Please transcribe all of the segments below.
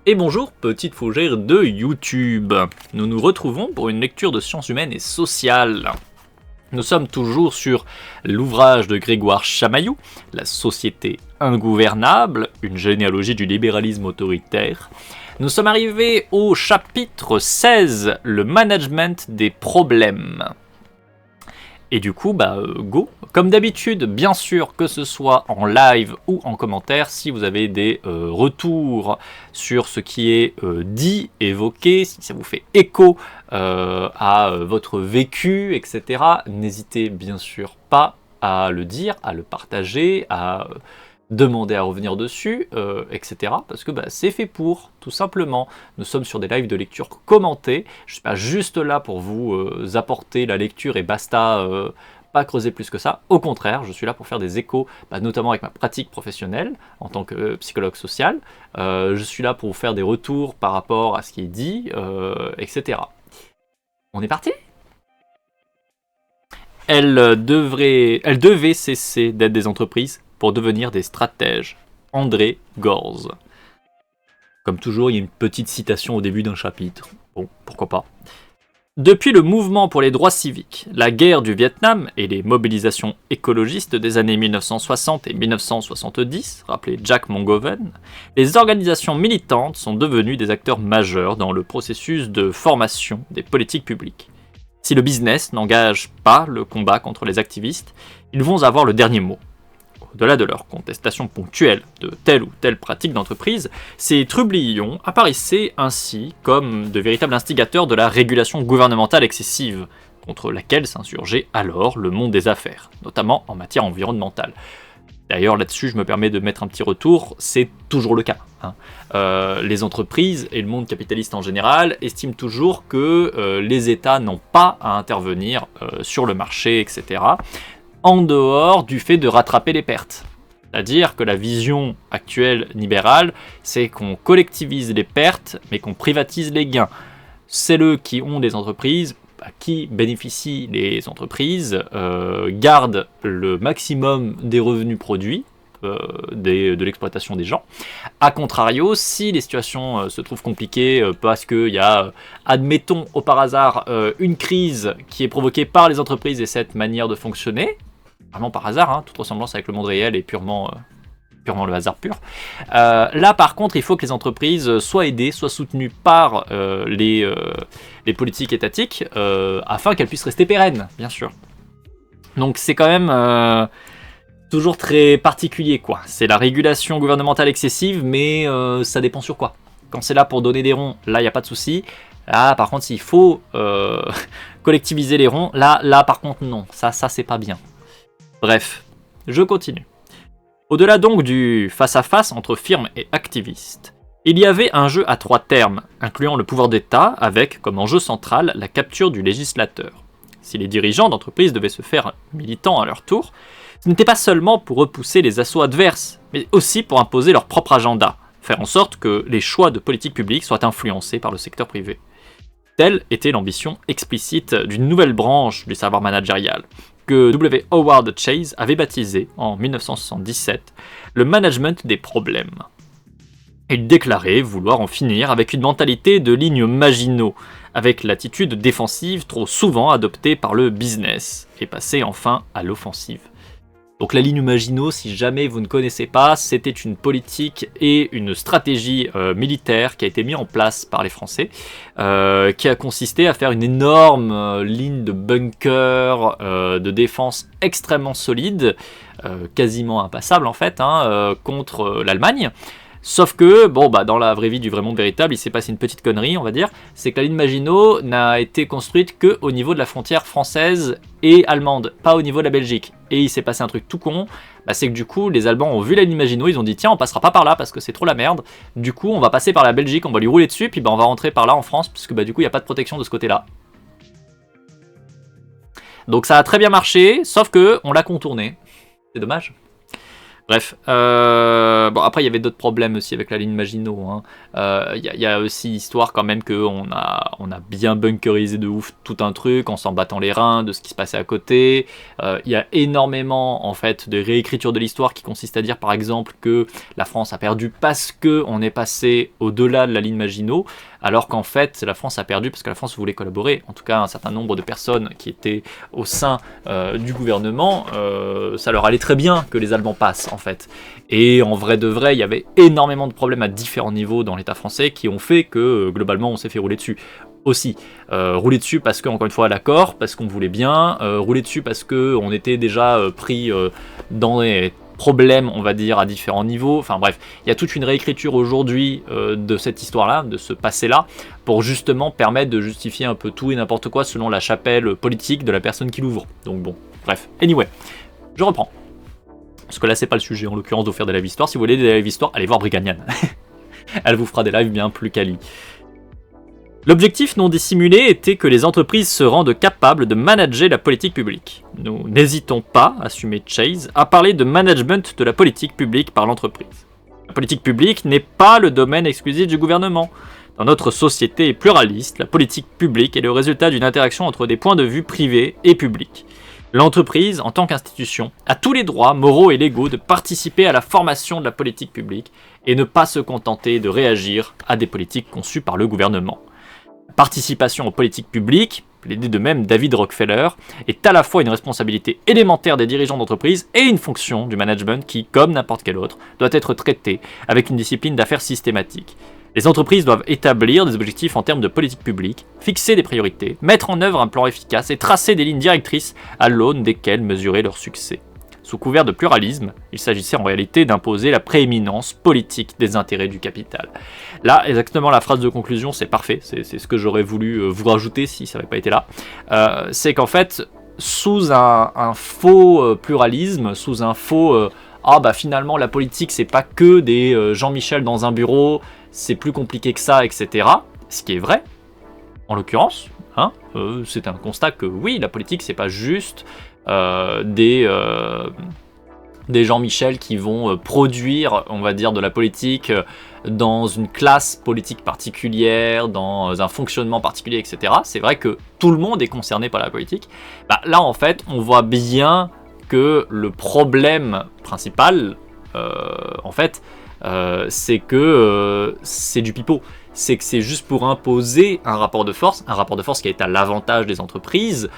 Et bonjour, petite fougère de YouTube. Nous nous retrouvons pour une lecture de sciences humaines et sociales. Nous sommes toujours sur l'ouvrage de Grégoire Chamaillou, La société ingouvernable, une généalogie du libéralisme autoritaire. Nous sommes arrivés au chapitre 16, le management des problèmes. Et du coup, go. Comme d'habitude, bien sûr, que ce soit en live ou en commentaire, si vous avez des retours sur ce qui est dit, évoqué, si ça vous fait écho à votre vécu, etc., n'hésitez bien sûr pas à le dire, à le partager, à demander à revenir dessus, etc. Parce que c'est fait pour, tout simplement. Nous sommes sur des lives de lecture commentée. Je ne suis pas juste là pour vous apporter la lecture et basta, pas creuser plus que ça. Au contraire, je suis là pour faire des échos, notamment avec ma pratique professionnelle en tant que psychologue social. Je suis là pour vous faire des retours par rapport à ce qui est dit, etc. On est parti ? Elle devait cesser d'être des entreprises pour devenir des stratèges. André Gorz. Comme toujours, il y a une petite citation au début d'un chapitre. Bon, pourquoi pas. Depuis le mouvement pour les droits civiques, la guerre du Vietnam et les mobilisations écologistes des années 1960 et 1970, rappelez Jack Mongoven, les organisations militantes sont devenues des acteurs majeurs dans le processus de formation des politiques publiques. Si le business n'engage pas le combat contre les activistes, ils vont avoir le dernier mot. Au-delà de leur contestation ponctuelle de telle ou telle pratique d'entreprise, ces trublions apparaissaient ainsi comme de véritables instigateurs de la régulation gouvernementale excessive, contre laquelle s'insurgeait alors le monde des affaires, notamment en matière environnementale. D'ailleurs, là-dessus, je me permets de mettre un petit retour, c'est toujours le cas. Les entreprises et le monde capitaliste en général estiment toujours que les États n'ont pas à intervenir sur le marché, etc., en dehors du fait de rattraper les pertes. C'est-à-dire que la vision actuelle libérale, c'est qu'on collectivise les pertes, mais qu'on privatise les gains. C'est eux qui ont des entreprises, qui bénéficient les entreprises, gardent le maximum des revenus produits, de l'exploitation des gens. A contrario, si les situations se trouvent compliquées parce qu'il y a, admettons au par hasard, une crise qui est provoquée par les entreprises et cette manière de fonctionner, vraiment par hasard, toute ressemblance avec le monde réel est purement le hasard pur. Là, par contre, il faut que les entreprises soient aidées, soient soutenues par les politiques étatiques afin qu'elles puissent rester pérennes, bien sûr. Donc c'est quand même toujours très particulier, quoi. C'est la régulation gouvernementale excessive, mais ça dépend sur quoi. Quand c'est là pour donner des ronds, là, il n'y a pas de souci. Là, par contre, s'il faut collectiviser les ronds, là, par contre, non. Ça c'est pas bien. Bref, je continue. Au-delà donc du face-à-face entre firmes et activistes, il y avait un jeu à trois termes, incluant le pouvoir d'État, avec comme enjeu central la capture du législateur. Si les dirigeants d'entreprises devaient se faire militants à leur tour, ce n'était pas seulement pour repousser les assauts adverses, mais aussi pour imposer leur propre agenda, faire en sorte que les choix de politique publique soient influencés par le secteur privé. Telle était l'ambition explicite d'une nouvelle branche du savoir managérial, que W. Howard Chase avait baptisé, en 1977, le management des problèmes. Il déclarait vouloir en finir avec une mentalité de ligne Maginot, avec l'attitude défensive trop souvent adoptée par le business, et passer enfin à l'offensive. Donc la ligne Maginot, si jamais vous ne connaissez pas, c'était une politique et une stratégie militaire qui a été mise en place par les Français, qui a consisté à faire une énorme ligne de bunkers, de défense extrêmement solide, quasiment impassable en fait, contre l'Allemagne. Sauf que, dans la vraie vie du vrai monde véritable, il s'est passé une petite connerie, on va dire, c'est que la ligne Maginot n'a été construite qu'au niveau de la frontière française et allemande, pas au niveau de la Belgique. Et il s'est passé un truc tout con, c'est que du coup, les Allemands ont vu la ligne Maginot, ils ont dit tiens, on passera pas par là parce que c'est trop la merde. Du coup, on va passer par la Belgique, on va lui rouler dessus, puis on va rentrer par là en France, parce que du coup, il n'y a pas de protection de ce côté-là. Donc ça a très bien marché, sauf que on l'a contourné. C'est dommage. Bref, bon après il y avait d'autres problèmes aussi avec la ligne Maginot. Hein. Y a aussi histoire quand même qu'on a bien bunkerisé de ouf tout un truc en s'en battant les reins de ce qui se passait à côté. Il y a énormément en fait de réécriture de l'histoire qui consiste à dire par exemple que la France a perdu parce que on est passé au-delà de la ligne Maginot, alors qu'en fait la France a perdu parce que la France voulait collaborer. En tout cas un certain nombre de personnes qui étaient au sein du gouvernement, ça leur allait très bien que les Allemands passent en fait. Et en vrai de vrai, il y avait énormément de problèmes à différents niveaux dans l'État français qui ont fait que globalement on s'est fait rouler dessus. Aussi, rouler dessus parce que, encore une fois, l'accord, parce qu'on voulait bien, rouler dessus parce qu'on était déjà pris dans des problèmes, on va dire, à différents niveaux. Enfin bref, il y a toute une réécriture aujourd'hui de cette histoire-là, de ce passé-là, pour justement permettre de justifier un peu tout et n'importe quoi selon la chapelle politique de la personne qui l'ouvre. Donc bon, bref. Anyway, je reprends. Parce que là, c'est pas le sujet, en l'occurrence, d'offrir des live histoires. Si vous voulez des live histoires, allez voir Briganian. Elle vous fera des lives bien plus quali. L'objectif non dissimulé était que les entreprises se rendent capables de manager la politique publique. Nous n'hésitons pas, assumait Chase, à parler de management de la politique publique par l'entreprise. La politique publique n'est pas le domaine exclusif du gouvernement. Dans notre société pluraliste, la politique publique est le résultat d'une interaction entre des points de vue privés et publics. L'entreprise, en tant qu'institution, a tous les droits moraux et légaux de participer à la formation de la politique publique et ne pas se contenter de réagir à des politiques conçues par le gouvernement. La participation aux politiques publiques, plaidé de même David Rockefeller, est à la fois une responsabilité élémentaire des dirigeants d'entreprise et une fonction du management qui, comme n'importe quelle autre, doit être traitée avec une discipline d'affaires systématique. Les entreprises doivent établir des objectifs en termes de politique publique, fixer des priorités, mettre en œuvre un plan efficace et tracer des lignes directrices à l'aune desquelles mesurer leur succès. Sous couvert de pluralisme, il s'agissait en réalité d'imposer la prééminence politique des intérêts du capital. Là, exactement la phrase de conclusion, c'est parfait, c'est ce que j'aurais voulu vous rajouter si ça n'avait pas été là. C'est qu'en fait, sous un faux pluralisme, sous un faux ah bah finalement la politique c'est pas que des Jean-Michel dans un bureau, c'est plus compliqué que ça, etc. Ce qui est vrai, en l'occurrence, hein, c'est un constat que oui, la politique c'est pas juste des Jean-Michel qui vont produire, on va dire, de la politique dans une classe politique particulière, dans un fonctionnement particulier, etc. C'est vrai que tout le monde est concerné par la politique. Bah, là, en fait, on voit bien que le problème principal, en fait, c'est que c'est du pipeau. C'est que c'est juste pour imposer un rapport de force qui est à l'avantage des entreprises,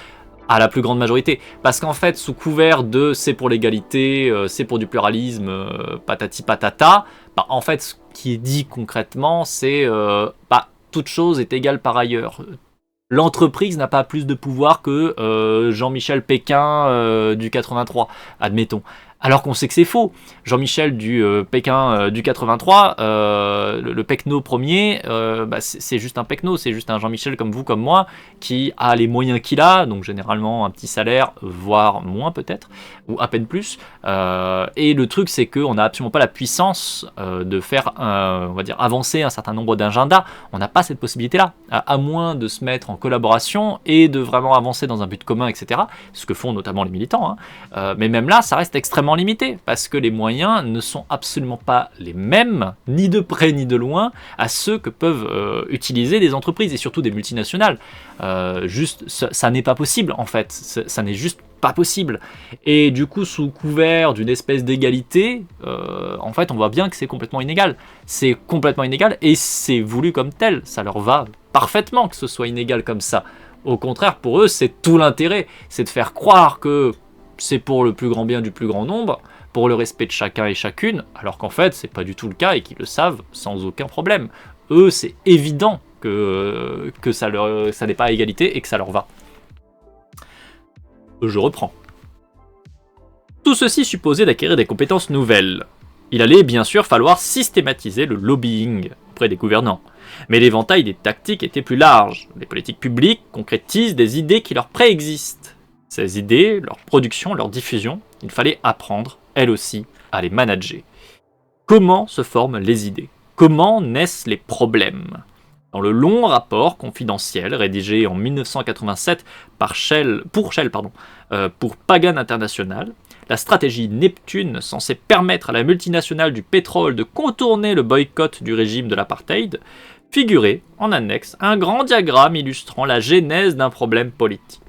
à la plus grande majorité. Parce qu'en fait, sous couvert de c'est pour l'égalité, c'est pour du pluralisme, patati patata, bah, en fait, ce qui est dit concrètement, c'est toute chose est égale par ailleurs. L'entreprise n'a pas plus de pouvoir que Jean-Michel Pékin du 83, admettons. Alors qu'on sait que c'est faux. Jean-Michel du Pékin du 83, le Pecno premier, c'est juste un Pecno, c'est juste un Jean-Michel comme vous, comme moi, qui a les moyens qu'il a, donc généralement un petit salaire, voire moins peut-être, ou à peine plus. Et le truc, c'est qu'on n'a absolument pas la puissance de faire, on va dire, avancer un certain nombre d'agendas. On n'a pas cette possibilité-là, à moins de se mettre en collaboration et de vraiment avancer dans un but commun, etc. Ce que font notamment les militants. Hein. Mais même là, ça reste extrêmement limité, parce que les moyens ne sont absolument pas les mêmes, ni de près ni de loin, à ceux que peuvent utiliser des entreprises, et surtout des multinationales. Ça n'est pas possible, en fait. Ça n'est juste pas possible. Et du coup, sous couvert d'une espèce d'égalité, en fait, on voit bien que c'est complètement inégal. C'est complètement inégal, et c'est voulu comme tel. Ça leur va parfaitement que ce soit inégal comme ça. Au contraire, pour eux, c'est tout l'intérêt. C'est de faire croire que c'est pour le plus grand bien du plus grand nombre, pour le respect de chacun et chacune, alors qu'en fait, c'est pas du tout le cas et qu'ils le savent sans aucun problème. Eux, c'est évident que ça n'est pas à égalité et que ça leur va. Je reprends. Tout ceci supposait d'acquérir des compétences nouvelles. Il allait bien sûr falloir systématiser le lobbying auprès des gouvernants. Mais l'éventail des tactiques était plus large. Les politiques publiques concrétisent des idées qui leur préexistent. Ces idées, leur production, leur diffusion, il fallait apprendre, elles aussi, à les manager. Comment se forment les idées ? Comment naissent les problèmes ? Dans le long rapport confidentiel rédigé en 1987 pour Pagan International, la stratégie Neptune, censée permettre à la multinationale du pétrole de contourner le boycott du régime de l'apartheid, figurait en annexe un grand diagramme illustrant la genèse d'un problème politique.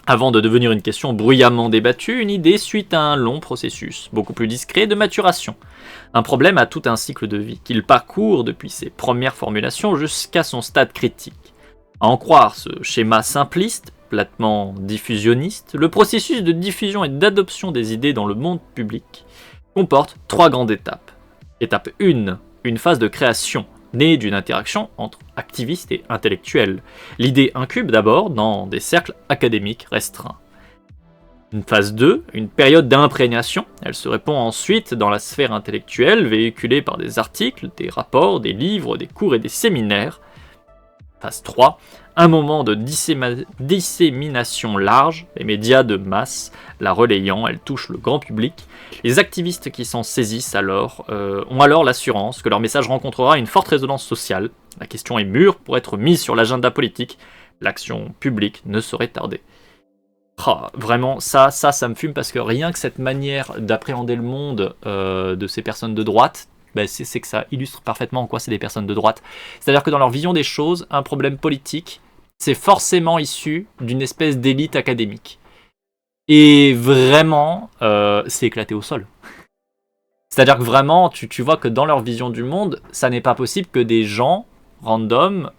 Avant de devenir une question bruyamment débattue, une idée suit à un long processus, beaucoup plus discret, de maturation. Un problème a tout un cycle de vie, qu'il parcourt depuis ses premières formulations jusqu'à son stade critique. À en croire ce schéma simpliste, platement diffusionniste, le processus de diffusion et d'adoption des idées dans le monde public comporte 3 grandes étapes. Étape 1, une phase de création, née d'une interaction entre activistes et intellectuels. L'idée incube d'abord dans des cercles académiques restreints. Une phase 2, une période d'imprégnation. Elle se répand ensuite dans la sphère intellectuelle, véhiculée par des articles, des rapports, des livres, des cours et des séminaires. Phase 3, un moment de dissémination large, les médias de masse la relayant, elle touche le grand public. Les activistes qui s'en saisissent ont alors l'assurance que leur message rencontrera une forte résonance sociale. La question est mûre pour être mise sur l'agenda politique. L'action publique ne saurait tarder. Vraiment, ça me fume parce que rien que cette manière d'appréhender le monde de ces personnes de droite, c'est que ça illustre parfaitement en quoi c'est des personnes de droite. C'est-à-dire que dans leur vision des choses, un problème politique, c'est forcément issu d'une espèce d'élite académique. Et vraiment, c'est éclaté au sol. C'est-à-dire que vraiment, tu vois que dans leur vision du monde, ça n'est pas possible que des gens random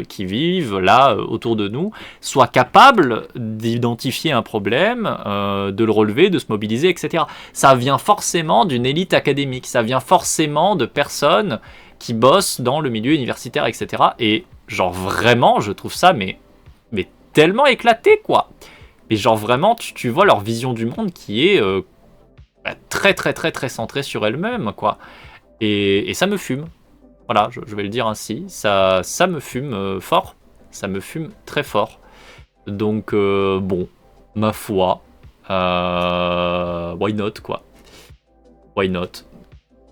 qui vivent là autour de nous soient capables d'identifier un problème, de le relever, de se mobiliser, etc. Ça vient forcément d'une élite académique, ça vient forcément de personnes qui bossent dans le milieu universitaire, etc. Et genre vraiment, je trouve ça mais tellement éclaté, quoi. Mais genre vraiment, tu vois leur vision du monde qui est très très très très centrée sur elle-même, quoi. Et ça me fume. Voilà, je vais le dire ainsi, ça me fume fort, ça me fume très fort. Donc bon, ma foi, why not, quoi. Why not.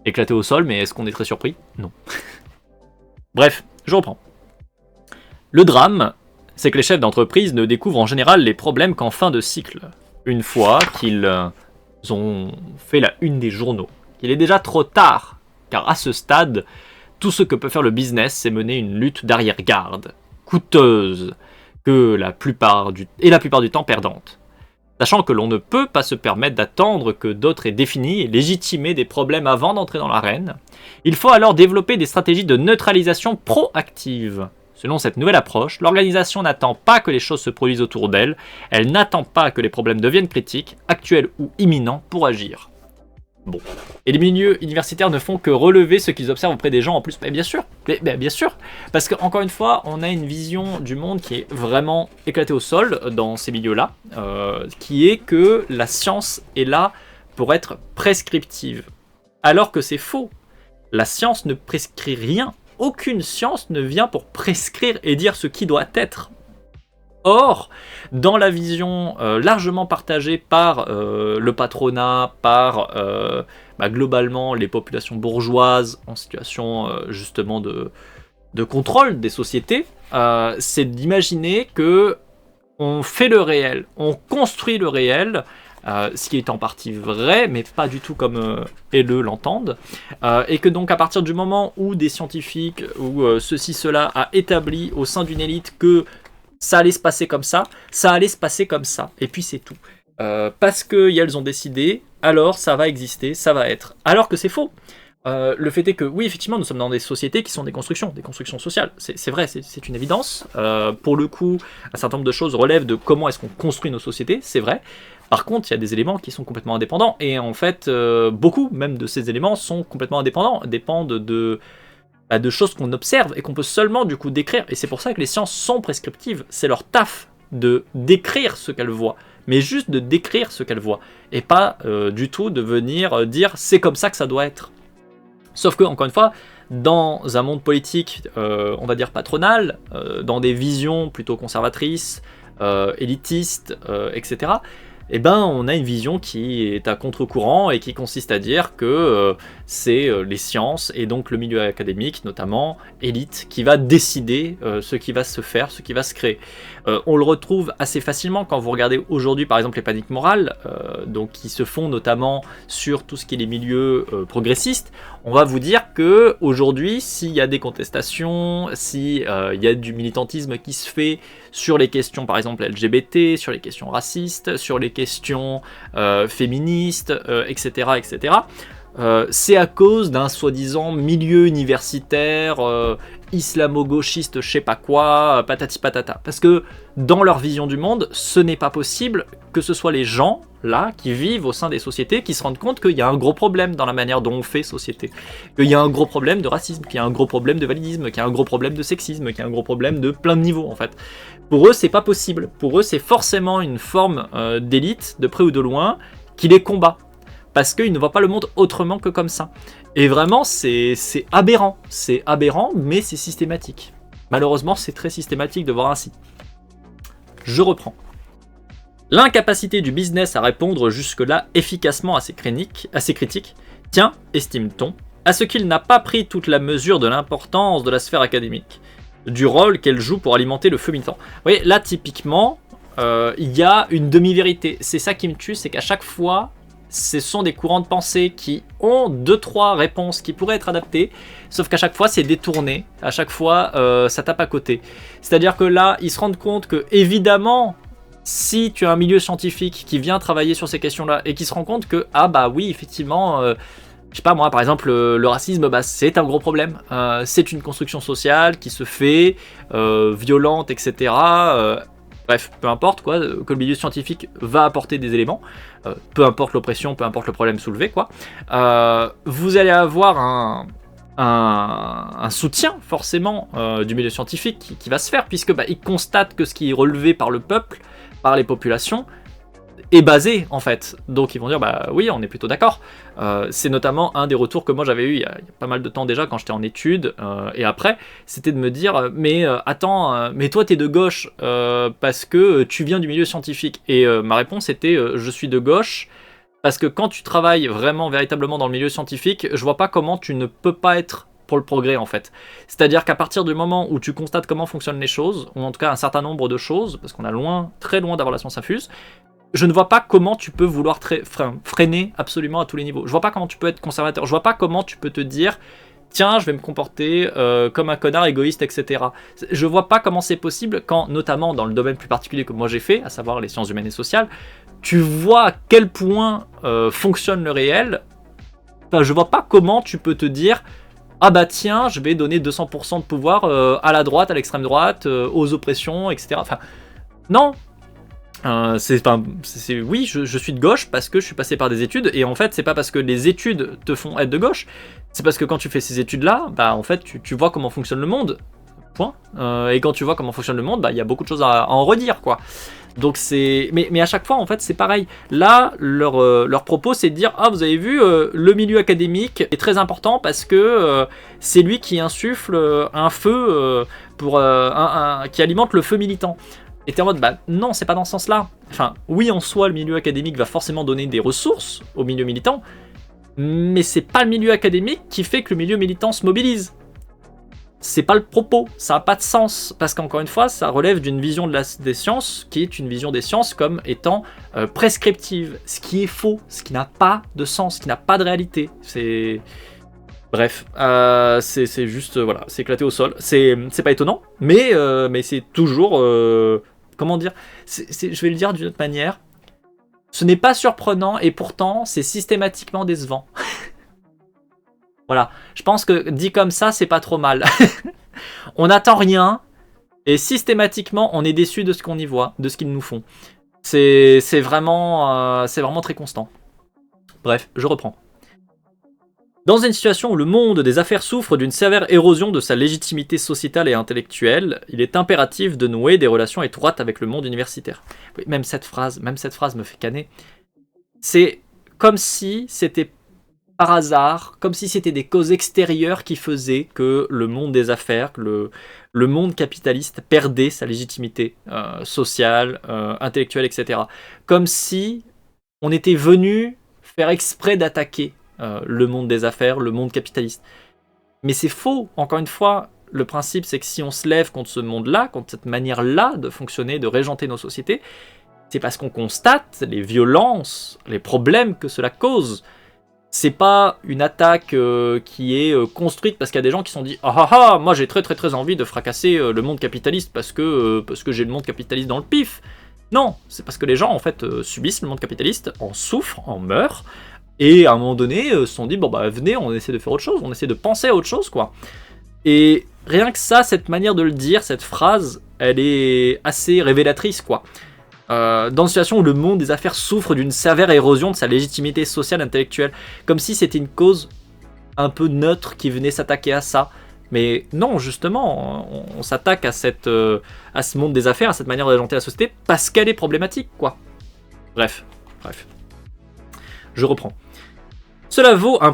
Éclaté au sol, mais est-ce qu'on est très surpris? Non. Bref, je reprends. Le drame, c'est que les chefs d'entreprise ne découvrent en général les problèmes qu'en fin de cycle. Une fois qu'ils ont fait la une des journaux. Il est déjà trop tard, car à ce stade, tout ce que peut faire le business, c'est mener une lutte d'arrière-garde, coûteuse, la plupart du temps perdante. Sachant que l'on ne peut pas se permettre d'attendre que d'autres aient défini et légitimé des problèmes avant d'entrer dans l'arène, il faut alors développer des stratégies de neutralisation proactive. Selon cette nouvelle approche, l'organisation n'attend pas que les choses se produisent autour d'elle, elle n'attend pas que les problèmes deviennent critiques, actuels ou imminents pour agir. Bon. Et les milieux universitaires ne font que relever ce qu'ils observent auprès des gens en plus. Bien sûr, bien sûr. Parce qu'encore une fois, on a une vision du monde qui est vraiment éclatée au sol dans ces milieux-là, qui est que la science est là pour être prescriptive. Alors que c'est faux. La science ne prescrit rien. Aucune science ne vient pour prescrire et dire ce qui doit être. Or, dans la vision largement partagée par le patronat, par globalement les populations bourgeoises en situation justement de contrôle des sociétés, c'est d'imaginer que on fait le réel, on construit le réel, ce qui est en partie vrai, mais pas du tout comme l'entendent, et que donc à partir du moment où des scientifiques ou cela a établi au sein d'une élite que ça allait se passer comme ça allait se passer comme ça, et puis c'est tout. Parce qu'elles ont décidé, alors ça va exister, ça va être. Alors que c'est faux. Le fait est que, oui, effectivement, nous sommes dans des sociétés qui sont des constructions sociales. C'est vrai, c'est une évidence. Pour le coup, un certain nombre de choses relèvent de comment est-ce qu'on construit nos sociétés, c'est vrai. Par contre, il y a des éléments qui sont complètement indépendants, et en fait, beaucoup même de ces éléments sont complètement indépendants, dépendent de choses qu'on observe et qu'on peut seulement du coup décrire. Et c'est pour ça que les sciences sont prescriptives. C'est leur taf de décrire ce qu'elles voient, mais juste de décrire ce qu'elles voient, et pas du tout de venir dire c'est comme ça que ça doit être. Sauf que, encore une fois, dans un monde politique, on va dire patronal, dans des visions plutôt conservatrices, élitistes, etc., eh ben, on a une vision qui est à contre-courant et qui consiste à dire que c'est les sciences et donc le milieu académique, notamment élite, qui va décider ce qui va se faire, ce qui va se créer. On le retrouve assez facilement quand vous regardez aujourd'hui par exemple les paniques morales, donc qui se font notamment sur tout ce qui est les milieux progressistes. On va vous dire que aujourd'hui, s'il y a des contestations, s'il y a du militantisme qui se fait sur les questions par exemple LGBT, sur les questions racistes, sur les questions féministes, etc., etc., c'est à cause d'un soi-disant milieu universitaire islamo-gauchiste, je sais pas quoi, patati patata. Parce que dans leur vision du monde, ce n'est pas possible que ce soit les gens là qui vivent au sein des sociétés qui se rendent compte qu'il y a un gros problème dans la manière dont on fait société, qu'il y a un gros problème de racisme, qu'il y a un gros problème de validisme, qu'il y a un gros problème de sexisme, qu'il y a un gros problème de plein de niveaux en fait. Pour eux, c'est pas possible. Pour eux, c'est forcément une forme d'élite, de près ou de loin, qui les combat. Parce qu'ils ne voient pas le monde autrement que comme ça. Et vraiment, c'est aberrant. C'est aberrant, mais c'est systématique. Malheureusement, c'est très systématique de voir ainsi. Je reprends. L'incapacité du business à répondre jusque-là efficacement à ces critiques tient, estime-t-on, à ce qu'il n'a pas pris toute la mesure de l'importance de la sphère académique, du rôle qu'elle joue pour alimenter le feu militant. Vous voyez, là, typiquement, il y a une demi-vérité. C'est ça qui me tue, c'est qu'à chaque fois, ce sont des courants de pensée qui ont 2-3 réponses qui pourraient être adaptées, sauf qu'à chaque fois c'est détourné, à chaque fois ça tape à côté. C'est-à-dire que là, ils se rendent compte que, évidemment, si tu as un milieu scientifique qui vient travailler sur ces questions-là et qui se rend compte que, ah bah oui, effectivement, je sais pas moi, par exemple, le racisme, bah, c'est un gros problème. C'est une construction sociale qui se fait, violente, etc. Bref, peu importe quoi, que le milieu scientifique va apporter des éléments, peu importe l'oppression, peu importe le problème soulevé, quoi. Vous allez avoir un soutien forcément du milieu scientifique qui va se faire, puisque bah, il constate que ce qui est relevé par le peuple, par les populations, est basé en fait. Donc ils vont dire bah oui, on est plutôt d'accord. C'est notamment un des retours que moi j'avais eu il y a pas mal de temps déjà quand j'étais en études et après, c'était de me dire mais attends, mais toi t'es de gauche parce que tu viens du milieu scientifique. Et ma réponse était je suis de gauche parce que quand tu travailles vraiment véritablement dans le milieu scientifique, je vois pas comment tu ne peux pas être pour le progrès en fait. C'est-à-dire qu'à partir du moment où tu constates comment fonctionnent les choses, ou en tout cas un certain nombre de choses, parce qu'on a très loin d'avoir la science infuse, je ne vois pas comment tu peux vouloir freiner absolument à tous les niveaux. Je vois pas comment tu peux être conservateur. Je vois pas comment tu peux te dire tiens, je vais me comporter comme un connard égoïste, etc. Je vois pas comment c'est possible quand, notamment dans le domaine plus particulier que moi j'ai fait, à savoir les sciences humaines et sociales, tu vois à quel point fonctionne le réel. Enfin, je vois pas comment tu peux te dire ah bah tiens, je vais donner 200% de pouvoir à la droite, à l'extrême droite, aux oppressions, etc. Enfin, non. Oui, je suis de gauche parce que je suis passé par des études, et en fait c'est pas parce que les études te font être de gauche, c'est parce que quand tu fais ces études là, bah en fait tu vois comment fonctionne le monde, point. Et quand tu vois comment fonctionne le monde, bah il y a beaucoup de choses à en redire quoi. Donc c'est, mais à chaque fois en fait c'est pareil. Là leur propos c'est de dire ah vous avez vu le milieu académique est très important parce que c'est lui qui insuffle un feu qui alimente le feu militant. Et t'es en mode, bah non, c'est pas dans ce sens-là. Enfin, oui, en soi, le milieu académique va forcément donner des ressources au milieu militant, mais c'est pas le milieu académique qui fait que le milieu militant se mobilise. C'est pas le propos, ça a pas de sens, parce qu'encore une fois, ça relève d'une vision des sciences, qui est une vision des sciences comme étant prescriptive, ce qui est faux, ce qui n'a pas de sens, ce qui n'a pas de réalité. C'est... Bref, c'est juste, voilà, c'est éclaté au sol. C'est pas étonnant, mais c'est toujours... comment dire, je vais le dire d'une autre manière, ce n'est pas surprenant et pourtant c'est systématiquement décevant. Voilà, je pense que dit comme ça, c'est pas trop mal. On n'attend rien et systématiquement on est déçu de ce qu'on y voit, de ce qu'ils nous font. C'est vraiment très constant. Bref, je reprends. Dans une situation où le monde des affaires souffre d'une sévère érosion de sa légitimité sociétale et intellectuelle, il est impératif de nouer des relations étroites avec le monde universitaire. Oui, même cette phrase me fait caner. C'est comme si c'était par hasard, comme si c'était des causes extérieures qui faisaient que le monde des affaires, que le monde capitaliste perdait sa légitimité sociale, intellectuelle, etc. Comme si on était venu faire exprès d'attaquer le monde des affaires, le monde capitaliste. Mais c'est faux, encore une fois. Le principe, c'est que si on se lève contre ce monde-là, contre cette manière-là de fonctionner, de régenter nos sociétés, c'est parce qu'on constate les violences, les problèmes que cela cause. C'est pas une attaque qui est construite parce qu'il y a des gens qui se sont dit moi j'ai très envie de fracasser le monde capitaliste parce que j'ai le monde capitaliste dans le pif. Non, c'est parce que les gens en fait subissent le monde capitaliste, en souffrent, en meurent, et à un moment donné se sont dit venez, on essaie de faire autre chose, on essaie de penser à autre chose quoi. Et rien que ça, cette manière de le dire, cette phrase, elle est assez révélatrice quoi. Dans une situation où le monde des affaires souffre d'une sévère érosion de sa légitimité sociale et intellectuelle, comme si c'était une cause un peu neutre qui venait s'attaquer à ça. Mais non, justement, on s'attaque à ce monde des affaires, à cette manière de régenter la société, parce qu'elle est problématique, quoi. Bref. Je reprends. Cela vaut au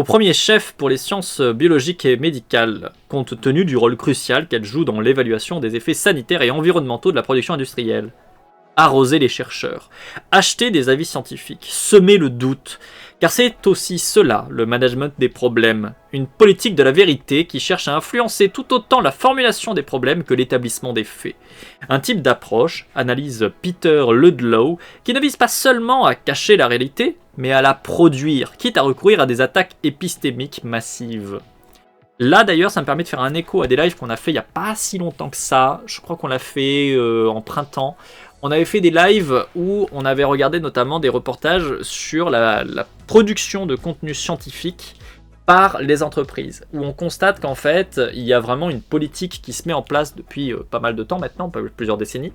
premier chef pour les sciences biologiques et médicales, compte tenu du rôle crucial qu'elles jouent dans l'évaluation des effets sanitaires et environnementaux de la production industrielle. Arroser les chercheurs, acheter des avis scientifiques, semer le doute, car c'est aussi cela, le management des problèmes, une politique de la vérité qui cherche à influencer tout autant la formulation des problèmes que l'établissement des faits. Un type d'approche, analyse Peter Ludlow, qui ne vise pas seulement à cacher la réalité, mais à la produire, quitte à recourir à des attaques épistémiques massives. Là d'ailleurs ça me permet de faire un écho à des lives qu'on a fait il n'y a pas si longtemps que ça, je crois qu'on l'a fait en printemps. On avait fait des lives où on avait regardé notamment des reportages sur la production de contenu scientifique par les entreprises, où on constate qu'en fait, il y a vraiment une politique qui se met en place depuis pas mal de temps maintenant, plusieurs décennies,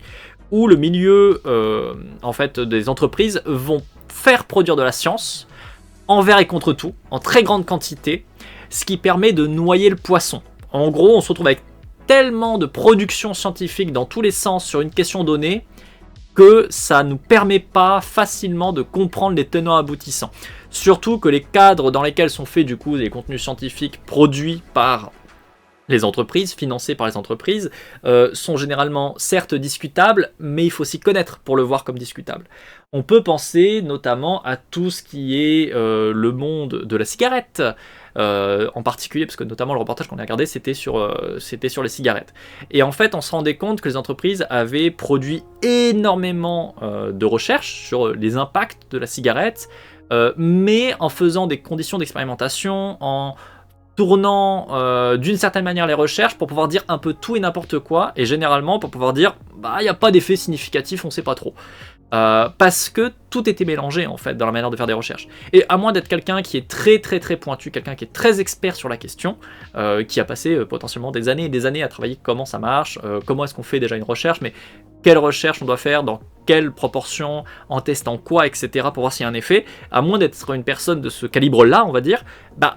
où le milieu en fait, des entreprises vont faire produire de la science envers et contre tout, en très grande quantité, ce qui permet de noyer le poisson. En gros, on se retrouve avec tellement de production scientifique dans tous les sens sur une question donnée, que ça ne nous permet pas facilement de comprendre les tenants aboutissants. Surtout que les cadres dans lesquels sont faits du coup des contenus scientifiques produits par les entreprises, financés par les entreprises, sont généralement certes discutables, mais il faut s'y connaître pour le voir comme discutable. On peut penser notamment à tout ce qui est le monde de la cigarette, en particulier, parce que notamment le reportage qu'on a regardé, c'était sur les cigarettes. Et en fait, on se rendait compte que les entreprises avaient produit énormément de recherches sur les impacts de la cigarette, mais en faisant des conditions d'expérimentation, en tournant d'une certaine manière les recherches pour pouvoir dire un peu tout et n'importe quoi, et généralement pour pouvoir dire il n'y a pas d'effet significatif, on sait pas trop. Parce que tout était mélangé en fait dans la manière de faire des recherches. Et à moins d'être quelqu'un qui est très pointu, quelqu'un qui est très expert sur la question, qui a passé potentiellement des années et des années à travailler comment ça marche, comment est-ce qu'on fait déjà une recherche, mais quelle recherche on doit faire, dans quelle proportion, en testant quoi, etc. pour voir s'il y a un effet, à moins d'être une personne de ce calibre-là, on va dire,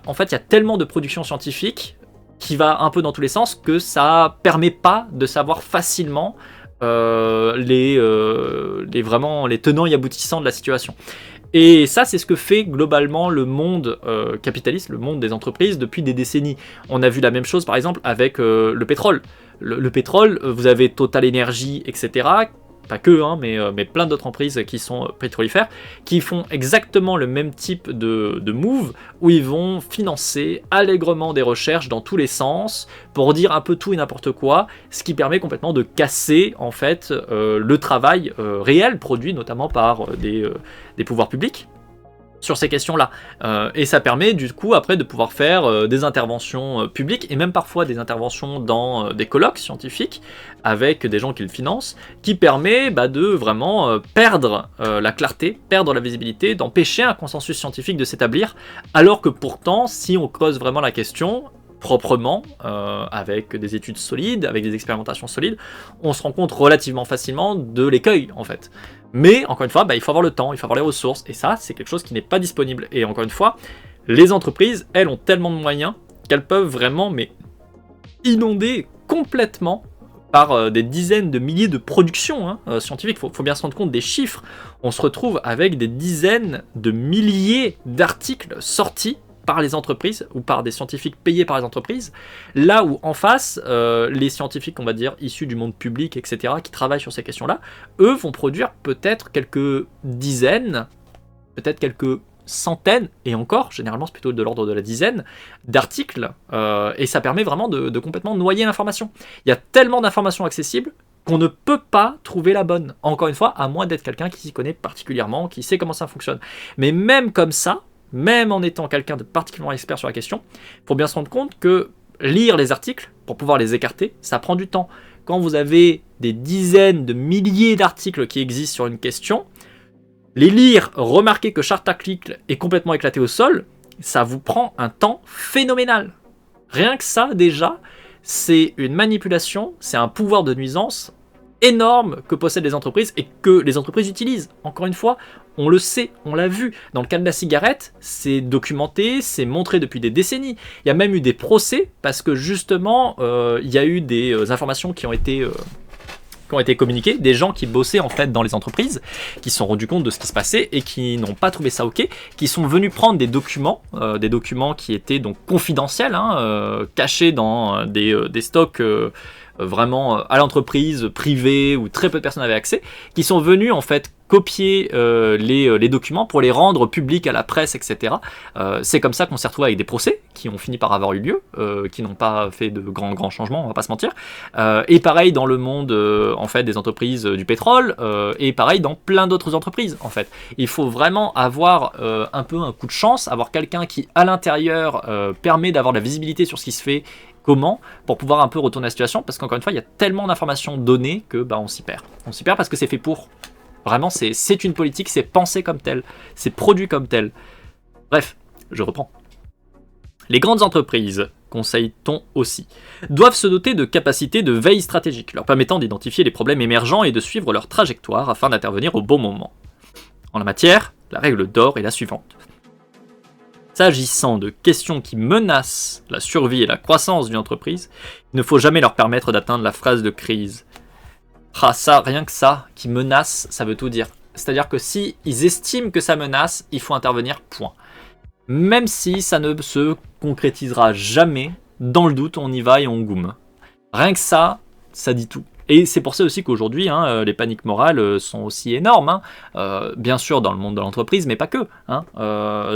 en fait il y a tellement de production scientifique qui va un peu dans tous les sens que ça permet pas de savoir facilement les tenants et aboutissants de la situation. Et ça, c'est ce que fait globalement le monde capitaliste, le monde des entreprises depuis des décennies. On a vu la même chose par exemple avec le pétrole. Le pétrole, vous avez Total Energy, etc. Pas que, mais plein d'autres entreprises qui sont pétrolifères, qui font exactement le même type de move, où ils vont financer allègrement des recherches dans tous les sens, pour dire un peu tout et n'importe quoi, ce qui permet complètement de casser en fait le travail réel produit notamment par des pouvoirs publics sur ces questions-là. Et ça permet du coup après de pouvoir faire des interventions publiques et même parfois des interventions dans des colloques scientifiques avec des gens qui le financent, qui permet de vraiment perdre la clarté, perdre la visibilité, d'empêcher un consensus scientifique de s'établir, alors que pourtant si on creuse vraiment la question proprement, avec des études solides, avec des expérimentations solides, on se rend compte relativement facilement de l'écueil en fait. Mais encore une fois, il faut avoir le temps, il faut avoir les ressources, et ça c'est quelque chose qui n'est pas disponible. Et encore une fois, les entreprises, elles ont tellement de moyens qu'elles peuvent vraiment inonder complètement par des dizaines de milliers de productions scientifiques. Faut bien se rendre compte des chiffres. On se retrouve avec des dizaines de milliers d'articles sortis par les entreprises ou par des scientifiques payés par les entreprises, là où en face, les scientifiques, on va dire, issus du monde public, etc., qui travaillent sur ces questions-là, eux vont produire peut-être quelques dizaines, peut-être quelques centaines, et encore, généralement c'est plutôt de l'ordre de la dizaine, d'articles, et ça permet vraiment de complètement noyer l'information. Il y a tellement d'informations accessibles qu'on ne peut pas trouver la bonne. Encore une fois, à moins d'être quelqu'un qui s'y connaît particulièrement, qui sait comment ça fonctionne. Mais même comme ça, même en étant quelqu'un de particulièrement expert sur la question, il faut bien se rendre compte que lire les articles, pour pouvoir les écarter, ça prend du temps. Quand vous avez des dizaines de milliers d'articles qui existent sur une question, les lire, remarquer que chaque article est complètement éclaté au sol, ça vous prend un temps phénoménal. Rien que ça, déjà, c'est une manipulation, c'est un pouvoir de nuisance énorme que possèdent les entreprises et que les entreprises utilisent. Encore une fois, on le sait, on l'a vu. Dans le cas de la cigarette, c'est documenté, c'est montré depuis des décennies. Il y a même eu des procès parce que justement, il y a eu des informations qui ont été communiquées, des gens qui bossaient en fait dans les entreprises, qui se sont rendus compte de ce qui se passait et qui n'ont pas trouvé ça ok, qui sont venus prendre des documents qui étaient donc confidentiels, cachés dans des stocks vraiment à l'entreprise privée où très peu de personnes avaient accès, qui sont venus en fait copier les documents pour les rendre publics à la presse, etc. C'est comme ça qu'on s'est retrouvé avec des procès qui ont fini par avoir eu lieu, qui n'ont pas fait de grands changements, on va pas se mentir. Et pareil dans le monde en fait des entreprises du pétrole, et pareil dans plein d'autres entreprises en fait. Il faut vraiment avoir un peu un coup de chance, avoir quelqu'un qui à l'intérieur permet d'avoir de la visibilité sur ce qui se fait. Comment, pour pouvoir un peu retourner la situation, parce qu'encore une fois, il y a tellement d'informations données que on s'y perd. On s'y perd parce que c'est fait pour. Vraiment, c'est une politique, c'est pensé comme tel, c'est produit comme tel. Bref, je reprends. Les grandes entreprises, conseille-t-on aussi, doivent se doter de capacités de veille stratégique, leur permettant d'identifier les problèmes émergents et de suivre leur trajectoire afin d'intervenir au bon moment. En la matière, la règle d'or est la suivante. S'agissant de questions qui menacent la survie et la croissance d'une entreprise, il ne faut jamais leur permettre d'atteindre la phase de crise. Ça, rien que ça, qui menace, ça veut tout dire. C'est-à-dire que si ils estiment que ça menace, il faut intervenir, point. Même si ça ne se concrétisera jamais, dans le doute, on y va et on goume. Rien que ça dit tout. Et c'est pour ça aussi qu'aujourd'hui, les paniques morales sont aussi énormes. Bien sûr, dans le monde de l'entreprise, mais pas que.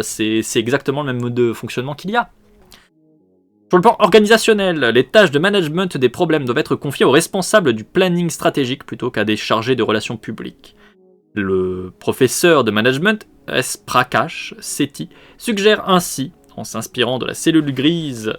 C'est exactement le même mode de fonctionnement qu'il y a. Sur le plan organisationnel, les tâches de management des problèmes doivent être confiées aux responsables du planning stratégique plutôt qu'à des chargés de relations publiques. Le professeur de management, S. Prakash Sethi, suggère ainsi, en s'inspirant de la cellule de crise,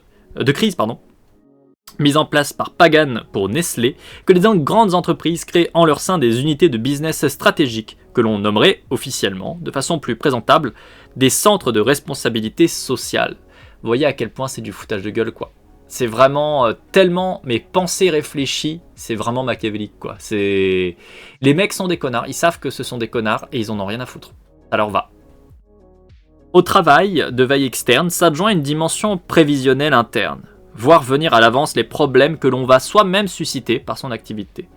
mise en place par Pagan pour Nestlé, que les grandes entreprises créent en leur sein des unités de business stratégiques que l'on nommerait officiellement, de façon plus présentable, des centres de responsabilité sociale. Vous voyez à quel point c'est du foutage de gueule, quoi. C'est vraiment tellement, mais pensé, réfléchi, c'est vraiment machiavélique, quoi. Les mecs sont des connards, ils savent que ce sont des connards et ils en ont rien à foutre. Ça leur va. Au travail de veille externe s'adjoint une dimension prévisionnelle interne. Voir venir à l'avance les problèmes que l'on va soi-même susciter par son activité.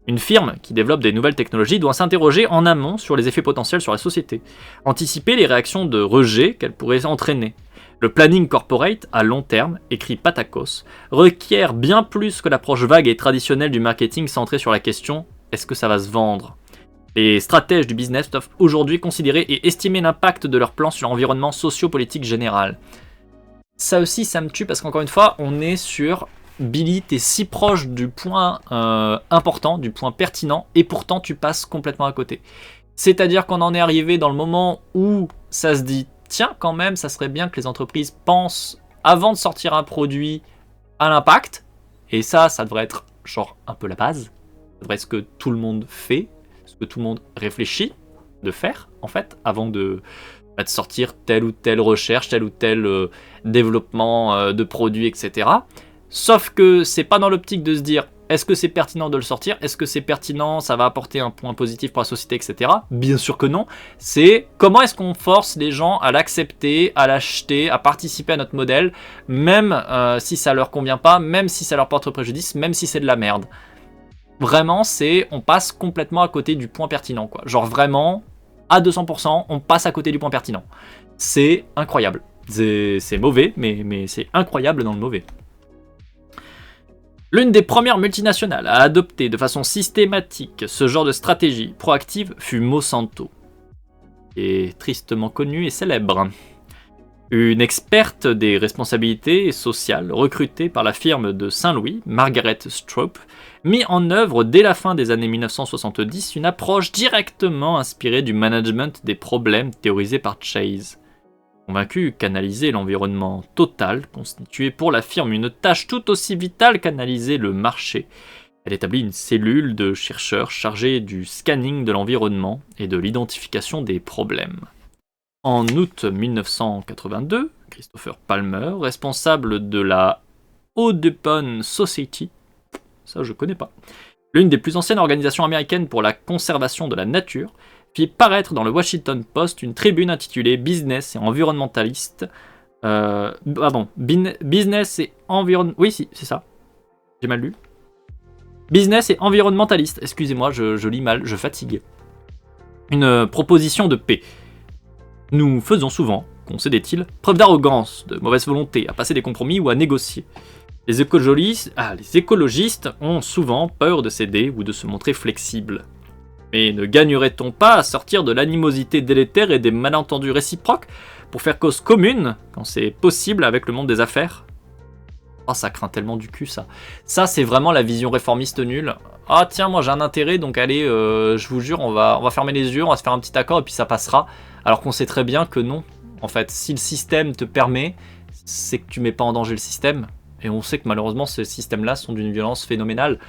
Une firme qui développe des nouvelles technologies doit s'interroger en amont sur les effets potentiels sur la société, anticiper les réactions de rejet qu'elles pourraient entraîner. Le planning corporate à long terme, écrit Patakos, requiert bien plus que l'approche vague et traditionnelle du marketing centrée sur la question « est-ce que ça va se vendre ?» Les stratèges du business doivent aujourd'hui considérer et estimer l'impact de leur plan sur l'environnement socio-politique général. Ça aussi, ça me tue parce qu'encore une fois, on est sur Billy, t'es si proche du point important, du point pertinent, et pourtant tu passes complètement à côté. C'est-à-dire qu'on en est arrivé dans le moment où ça se dit, tiens, quand même, ça serait bien que les entreprises pensent, avant de sortir un produit, à l'impact, et ça devrait être genre un peu la base, ça devrait être ce que tout le monde fait, ce que tout le monde réfléchit de faire, en fait, avant de sortir telle ou telle recherche, tel ou tel développement de produits, etc. Sauf que c'est pas dans l'optique de se dire est-ce que c'est pertinent de le sortir, est-ce que c'est pertinent, ça va apporter un point positif pour la société, etc. Bien sûr que non. C'est comment est-ce qu'on force les gens à l'accepter, à l'acheter, à participer à notre modèle, même si ça leur convient pas, même si ça leur porte préjudice, même si c'est de la merde. Vraiment, on passe complètement à côté du point pertinent, quoi. Genre vraiment, à 200%, on passe à côté du point pertinent. C'est incroyable. C'est mauvais, mais c'est incroyable dans le mauvais. L'une des premières multinationales à adopter de façon systématique ce genre de stratégie proactive fut Monsanto, qui est tristement connue et célèbre. Une experte des responsabilités sociales recrutée par la firme de Saint-Louis, Margaret Stroop, mit en œuvre dès la fin des années 1970 une approche directement inspirée du management des problèmes théorisé par Chase. Convaincue qu'analyser l'environnement total constituait pour la firme une tâche tout aussi vitale qu'analyser le marché, elle établit une cellule de chercheurs chargée du scanning de l'environnement et de l'identification des problèmes. En août 1982, Christopher Palmer, responsable de la Audubon Society, ça je connais pas, l'une des plus anciennes organisations américaines pour la conservation de la nature, fit paraître dans le Washington Post une tribune intitulée Business et environnementaliste. Business et environnement. Oui, si, c'est ça. J'ai mal lu. Business et environnementaliste. Excusez-moi, je lis mal, je fatigue. Une proposition de paix. Nous faisons souvent, concédait-il, preuve d'arrogance, de mauvaise volonté, à passer des compromis ou à négocier. Les écologistes ont souvent peur de céder ou de se montrer flexibles. Mais ne gagnerait-on pas à sortir de l'animosité délétère et des malentendus réciproques pour faire cause commune quand c'est possible avec le monde des affaires ? Oh, ça craint tellement du cul, ça. Ça, c'est vraiment la vision réformiste nulle. Ah tiens, moi j'ai un intérêt, donc allez, je vous jure, on va fermer les yeux, on va se faire un petit accord et puis ça passera. Alors qu'on sait très bien que non. En fait, si le système te permet, c'est que tu mets pas en danger le système. Et on sait que malheureusement, ces systèmes-là sont d'une violence phénoménale.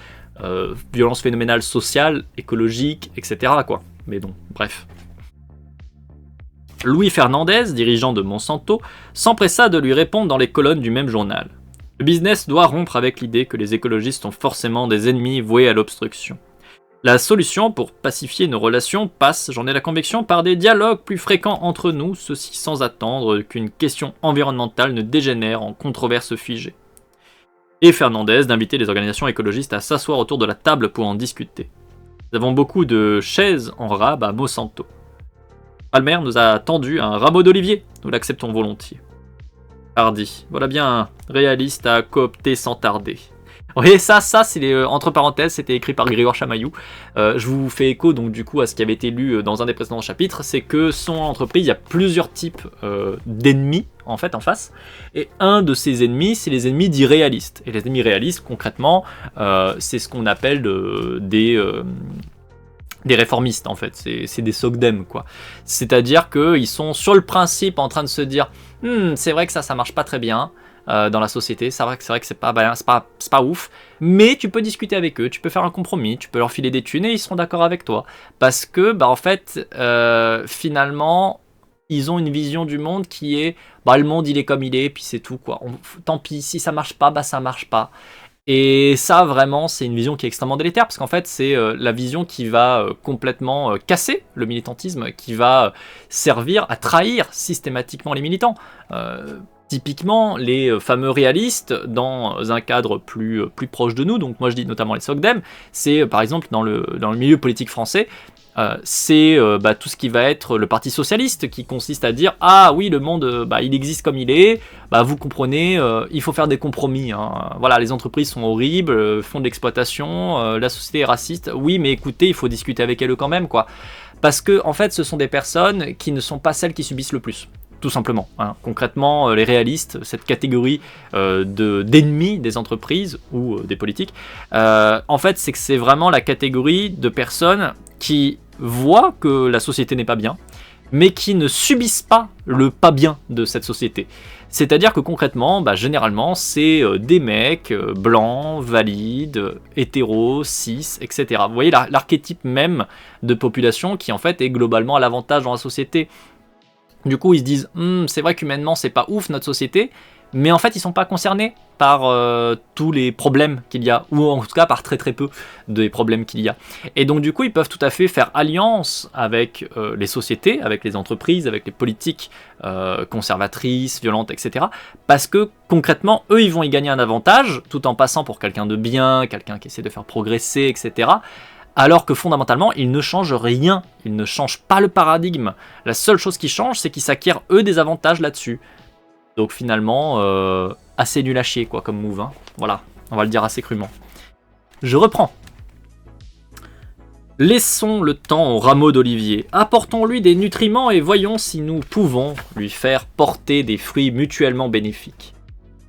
Violence phénoménale sociale, écologique, etc. quoi. Mais bon, bref. Louis Fernandez, dirigeant de Monsanto, s'empressa de lui répondre dans les colonnes du même journal. Le business doit rompre avec l'idée que les écologistes sont forcément des ennemis voués à l'obstruction. La solution pour pacifier nos relations passe, j'en ai la conviction, par des dialogues plus fréquents entre nous, ceci sans attendre qu'une question environnementale ne dégénère en controverse figée. Et Fernandez d'inviter les organisations écologistes à s'asseoir autour de la table pour en discuter. Nous avons beaucoup de chaises en rab à Monsanto. Palmer nous a tendu un rameau d'olivier, nous l'acceptons volontiers. Hardy, voilà bien un réaliste à coopter sans tarder. Oui, ça c'est entre parenthèses, c'était écrit par Grégoire Chamaillou. Je vous fais écho donc du coup à ce qui avait été lu dans un des précédents chapitres, c'est que son entreprise, il y a plusieurs types d'ennemis en fait en face, et un de ces ennemis, c'est les ennemis dits réalistes. Et les ennemis réalistes, concrètement, c'est ce qu'on appelle des réformistes en fait, c'est des SOCDEM quoi. C'est-à-dire qu'ils sont sur le principe en train de se dire c'est vrai que ça marche pas très bien dans la société, c'est vrai que c'est pas ouf, mais tu peux discuter avec eux, tu peux faire un compromis, tu peux leur filer des thunes et ils seront d'accord avec toi. Parce que en fait finalement ils ont une vision du monde qui est le monde il est comme il est, puis c'est tout quoi. Tant pis, si ça marche pas, ça marche pas. Et ça, vraiment, c'est une vision qui est extrêmement délétère, parce qu'en fait, c'est la vision qui va complètement casser le militantisme, qui va servir à trahir systématiquement les militants. Typiquement, les fameux réalistes, dans un cadre plus proche de nous, donc moi je dis notamment les SOCDEM, c'est par exemple dans le milieu politique français, c'est tout ce qui va être le parti socialiste qui consiste à dire ah oui le monde il existe comme il est, vous comprenez, il faut faire des compromis, hein. Voilà, les entreprises sont horribles, font de l'exploitation, la société est raciste, oui mais écoutez il faut discuter avec elles quand même quoi, parce que en fait ce sont des personnes qui ne sont pas celles qui subissent le plus. Tout simplement. Hein. Concrètement, les réalistes, cette catégorie d'ennemis des entreprises ou des politiques, en fait, c'est que c'est vraiment la catégorie de personnes qui voient que la société n'est pas bien, mais qui ne subissent pas le pas bien de cette société. C'est-à-dire que concrètement, généralement, c'est des mecs blancs, valides, hétéros, cis, etc. Vous voyez l'archétype même de population qui, en fait, est globalement à l'avantage dans la société. Du coup, ils se disent c'est vrai qu'humainement, c'est pas ouf notre société, mais en fait ils sont pas concernés par tous les problèmes qu'il y a, ou en tout cas par très très peu des problèmes qu'il y a. Et donc du coup ils peuvent tout à fait faire alliance avec les sociétés, avec les entreprises, avec les politiques conservatrices, violentes, etc. Parce que concrètement eux ils vont y gagner un avantage tout en passant pour quelqu'un de bien, quelqu'un qui essaie de faire progresser, etc. Alors que fondamentalement, ils ne changent rien, ils ne changent pas le paradigme. La seule chose qui change, c'est qu'ils s'acquièrent eux des avantages là-dessus. Donc finalement, assez nul à chier quoi comme move. Hein. Voilà, on va le dire assez crûment. Je reprends. Laissons le temps au rameau d'olivier, apportons-lui des nutriments et voyons si nous pouvons lui faire porter des fruits mutuellement bénéfiques.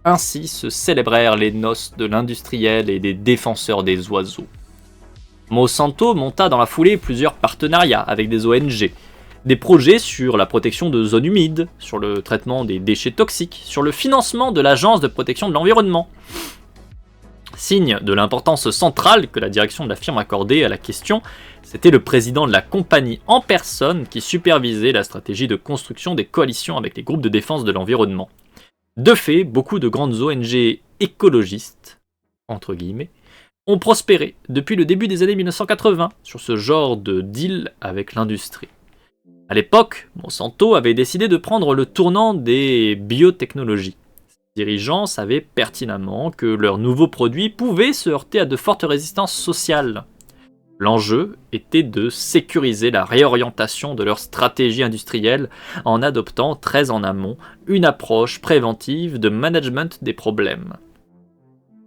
Ainsi se célébrèrent les noces de l'industriel et des défenseurs des oiseaux. Monsanto monta dans la foulée plusieurs partenariats avec des ONG, des projets sur la protection de zones humides, sur le traitement des déchets toxiques, sur le financement de l'Agence de protection de l'environnement. Signe de l'importance centrale que la direction de la firme accordait à la question, c'était le président de la compagnie en personne qui supervisait la stratégie de construction des coalitions avec les groupes de défense de l'environnement. De fait, beaucoup de grandes ONG écologistes, entre guillemets, ont prospéré depuis le début des années 1980 sur ce genre de deal avec l'industrie. À l'époque, Monsanto avait décidé de prendre le tournant des biotechnologies. Les dirigeants savaient pertinemment que leurs nouveaux produits pouvaient se heurter à de fortes résistances sociales. L'enjeu était de sécuriser la réorientation de leur stratégie industrielle en adoptant très en amont une approche préventive de management des problèmes.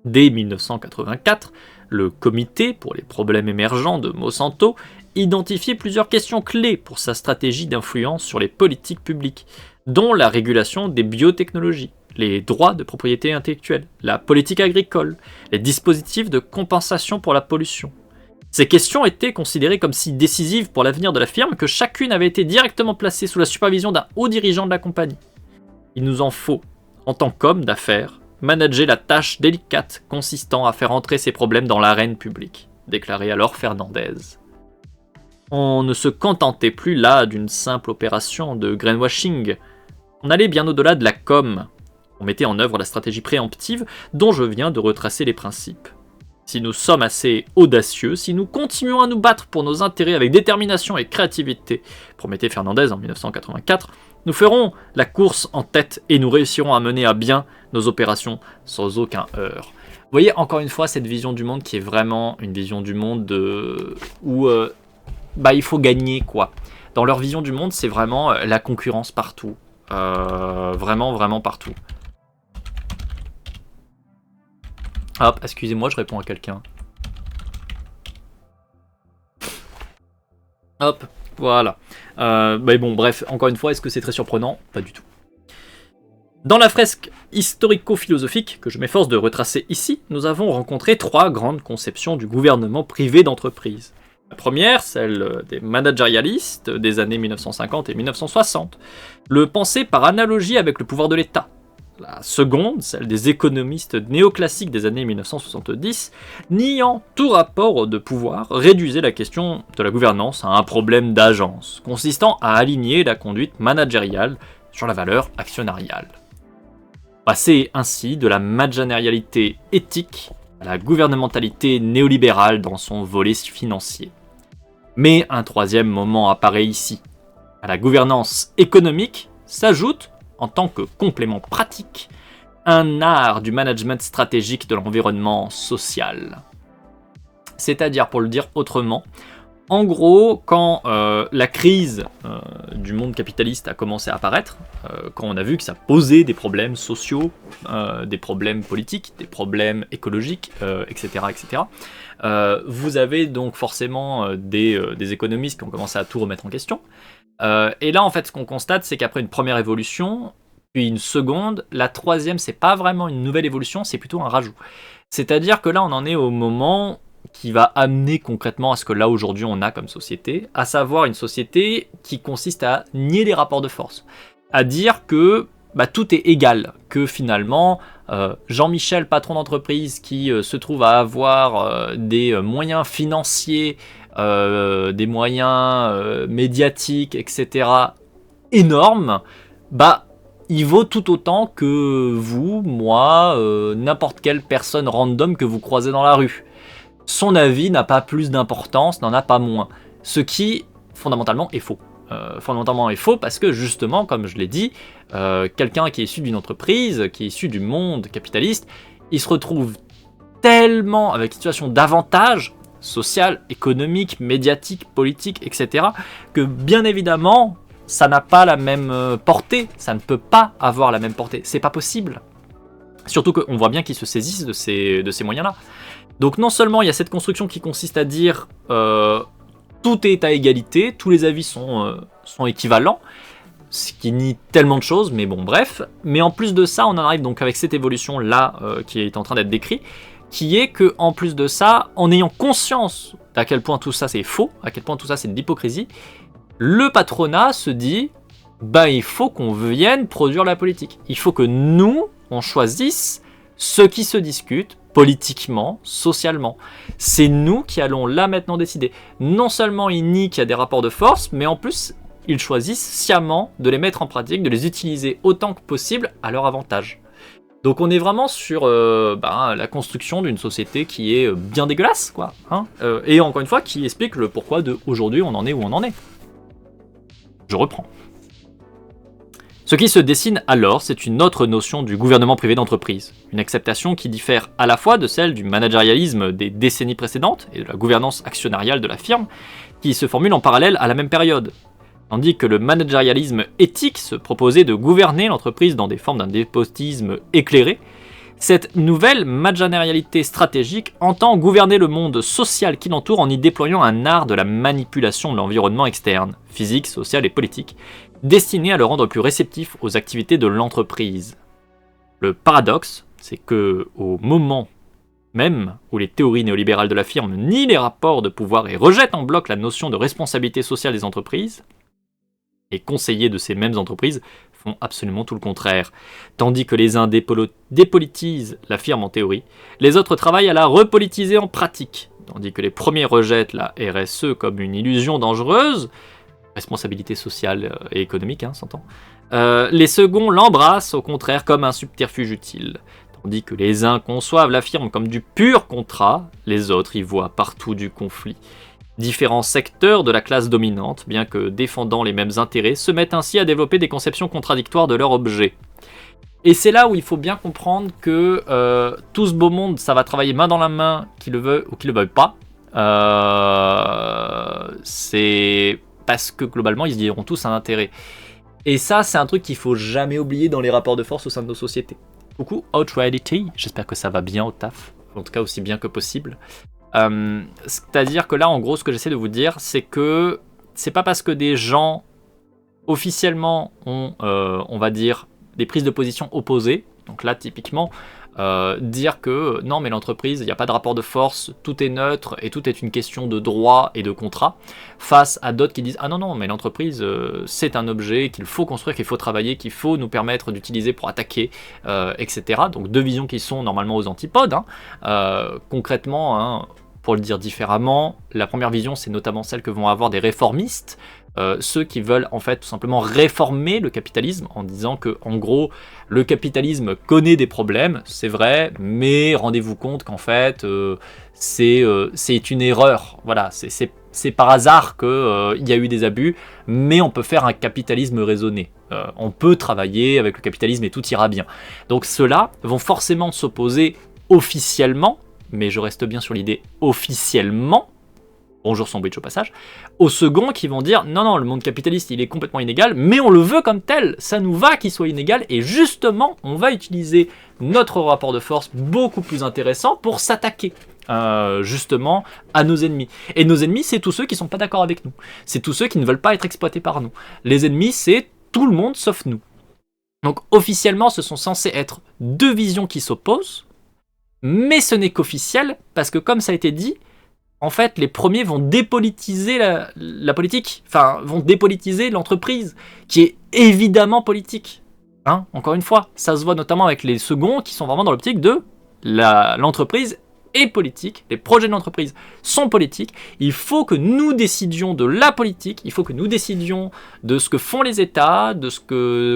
Dès 1984, le comité pour les problèmes émergents de Monsanto identifiait plusieurs questions clés pour sa stratégie d'influence sur les politiques publiques, dont la régulation des biotechnologies, les droits de propriété intellectuelle, la politique agricole, les dispositifs de compensation pour la pollution. Ces questions étaient considérées comme si décisives pour l'avenir de la firme que chacune avait été directement placée sous la supervision d'un haut dirigeant de la compagnie. Il nous en faut, en tant qu'hommes d'affaires, manager la tâche délicate consistant à faire entrer ces problèmes dans l'arène publique, déclarait alors Fernandez. On ne se contentait plus là d'une simple opération de greenwashing, on allait bien au-delà de la com. On mettait en œuvre la stratégie préemptive dont je viens de retracer les principes. Si nous sommes assez audacieux, si nous continuons à nous battre pour nos intérêts avec détermination et créativité, promettait Fernandez en 1984, nous ferons la course en tête et nous réussirons à mener à bien nos opérations sans aucun heurt. Vous voyez encore une fois cette vision du monde qui est vraiment une vision du monde où il faut gagner quoi. Dans leur vision du monde, c'est vraiment la concurrence partout. Vraiment partout. Hop, excusez-moi, je réponds à quelqu'un. Hop, voilà. Mais bon, bref, encore une fois, est-ce que c'est très surprenant ? Pas du tout. Dans la fresque historico-philosophique que je m'efforce de retracer ici, nous avons rencontré 3 grandes conceptions du gouvernement privé d'entreprise. La première, celle des managérialistes des années 1950 et 1960, le penser par analogie avec le pouvoir de l'État. La seconde, celle des économistes néoclassiques des années 1970, niant tout rapport de pouvoir, réduisait la question de la gouvernance à un problème d'agence, consistant à aligner la conduite managériale sur la valeur actionnariale. Passer ainsi de la managérialité éthique à la gouvernementalité néolibérale dans son volet financier. Mais un troisième moment apparaît ici. À la gouvernance économique s'ajoute, en tant que complément pratique, un art du management stratégique de l'environnement social. C'est-à-dire, pour le dire autrement, en gros, quand la crise du monde capitaliste a commencé à apparaître, quand on a vu que ça posait des problèmes sociaux, des problèmes politiques, des problèmes écologiques, etc., vous avez donc forcément des économistes qui ont commencé à tout remettre en question. Et là, en fait, ce qu'on constate, c'est qu'après une première évolution, puis une seconde, la troisième, c'est pas vraiment une nouvelle évolution, c'est plutôt un rajout. C'est-à-dire que là, on en est au moment qui va amener concrètement à ce que là, aujourd'hui, on a comme société, à savoir une société qui consiste à nier les rapports de force, à dire que tout est égal, que finalement, Jean-Michel, patron d'entreprise, qui se trouve à avoir des moyens financiers, des moyens médiatiques, etc., énormes, il vaut tout autant que vous, moi, n'importe quelle personne random que vous croisez dans la rue. Son avis n'a pas plus d'importance, n'en a pas moins. Ce qui, fondamentalement, est faux. Fondamentalement est faux parce que justement, comme je l'ai dit, quelqu'un qui est issu d'une entreprise, qui est issu du monde capitaliste, il se retrouve tellement avec une situation d'avantage social, économique, médiatique, politique, etc., que bien évidemment, ça n'a pas la même portée, ça ne peut pas avoir la même portée, c'est pas possible. Surtout qu'on voit bien qu'ils se saisissent de ces moyens-là. Donc non seulement il y a cette construction qui consiste à dire tout est à égalité, tous les avis sont équivalents, ce qui nie tellement de choses, mais bon bref. Mais en plus de ça, on en arrive donc avec cette évolution-là qui est en train d'être décrite, qui est que en plus de ça, en ayant conscience d'à quel point tout ça c'est faux, à quel point tout ça c'est de l'hypocrisie, le patronat se dit il faut qu'on vienne produire la politique. Il faut que nous, on choisisse ce qui se discute politiquement, socialement. C'est nous qui allons là maintenant décider. Non seulement ils nient qu'il y a des rapports de force, mais en plus, ils choisissent sciemment de les mettre en pratique, de les utiliser autant que possible à leur avantage. Donc on est vraiment sur la construction d'une société qui est bien dégueulasse, quoi. Et encore une fois, qui explique le pourquoi de aujourd'hui on en est où on en est. Je reprends. Ce qui se dessine alors, c'est une autre notion du gouvernement privé d'entreprise, une acceptation qui diffère à la fois de celle du managérialisme des décennies précédentes et de la gouvernance actionnariale de la firme, qui se formule en parallèle à la même période. Tandis que le managérialisme éthique se proposait de gouverner l'entreprise dans des formes d'un despotisme éclairé, cette nouvelle managérialité stratégique entend gouverner le monde social qui l'entoure en y déployant un art de la manipulation de l'environnement externe, physique, social et politique, destiné à le rendre plus réceptif aux activités de l'entreprise. Le paradoxe, c'est que au moment même où les théories néolibérales de la firme nient les rapports de pouvoir et rejettent en bloc la notion de responsabilité sociale des entreprises, les conseillers de ces mêmes entreprises font absolument tout le contraire. Tandis que les uns dépolitisent la firme en théorie, les autres travaillent à la repolitiser en pratique. Tandis que les premiers rejettent la RSE comme une illusion dangereuse, responsabilité sociale et économique, s'entend, les seconds l'embrassent au contraire comme un subterfuge utile. Tandis que les uns conçoivent la firme comme du pur contrat, les autres y voient partout du conflit. Différents secteurs de la classe dominante, bien que défendant les mêmes intérêts, se mettent ainsi à développer des conceptions contradictoires de leur objet. Et c'est là où il faut bien comprendre que tout ce beau monde, ça va travailler main dans la main, qu'ils le veuillent ou qu'ils le veuillent pas. C'est parce que globalement, ils se diront tous un intérêt. Et ça, c'est un truc qu'il faut jamais oublier dans les rapports de force au sein de nos sociétés. Coucou Outreality, j'espère que ça va bien au taf, en tout cas aussi bien que possible. C'est-à-dire que là, en gros, ce que j'essaie de vous dire, c'est que c'est pas parce que des gens officiellement ont, on va dire, des prises de position opposées, donc là, typiquement, dire que non, mais l'entreprise, il n'y a pas de rapport de force, tout est neutre et tout est une question de droit et de contrat, face à d'autres qui disent ah non, mais l'entreprise, c'est un objet qu'il faut construire, qu'il faut travailler, qu'il faut nous permettre d'utiliser pour attaquer, etc. Donc deux visions qui sont normalement aux antipodes. Concrètement, pour le dire différemment, la première vision, c'est notamment celle que vont avoir des réformistes, ceux qui veulent en fait tout simplement réformer le capitalisme en disant que en gros le capitalisme connaît des problèmes, c'est vrai, mais rendez-vous compte qu'en fait c'est une erreur. Voilà, c'est par hasard qu'il y a eu des abus, mais on peut faire un capitalisme raisonné. On peut travailler avec le capitalisme et tout ira bien. Donc ceux-là vont forcément s'opposer officiellement, mais je reste bien sur l'idée officiellement, bonjour Sandwich au passage, aux seconds qui vont dire non, le monde capitaliste il est complètement inégal, mais on le veut comme tel, ça nous va qu'il soit inégal, et justement on va utiliser notre rapport de force beaucoup plus intéressant pour s'attaquer justement à nos ennemis. Et nos ennemis, c'est tous ceux qui sont pas d'accord avec nous, c'est tous ceux qui ne veulent pas être exploités par nous. Les ennemis, c'est tout le monde sauf nous. Donc officiellement ce sont censés être deux visions qui s'opposent, mais ce n'est qu'officiel, parce que comme ça a été dit, en fait, les premiers vont dépolitiser la politique, enfin, vont dépolitiser l'entreprise, qui est évidemment politique. Encore une fois, ça se voit notamment avec les seconds, qui sont vraiment dans l'optique de l'entreprise est politique, les projets de l'entreprise sont politiques, il faut que nous décidions de la politique, il faut que nous décidions de ce que font les États,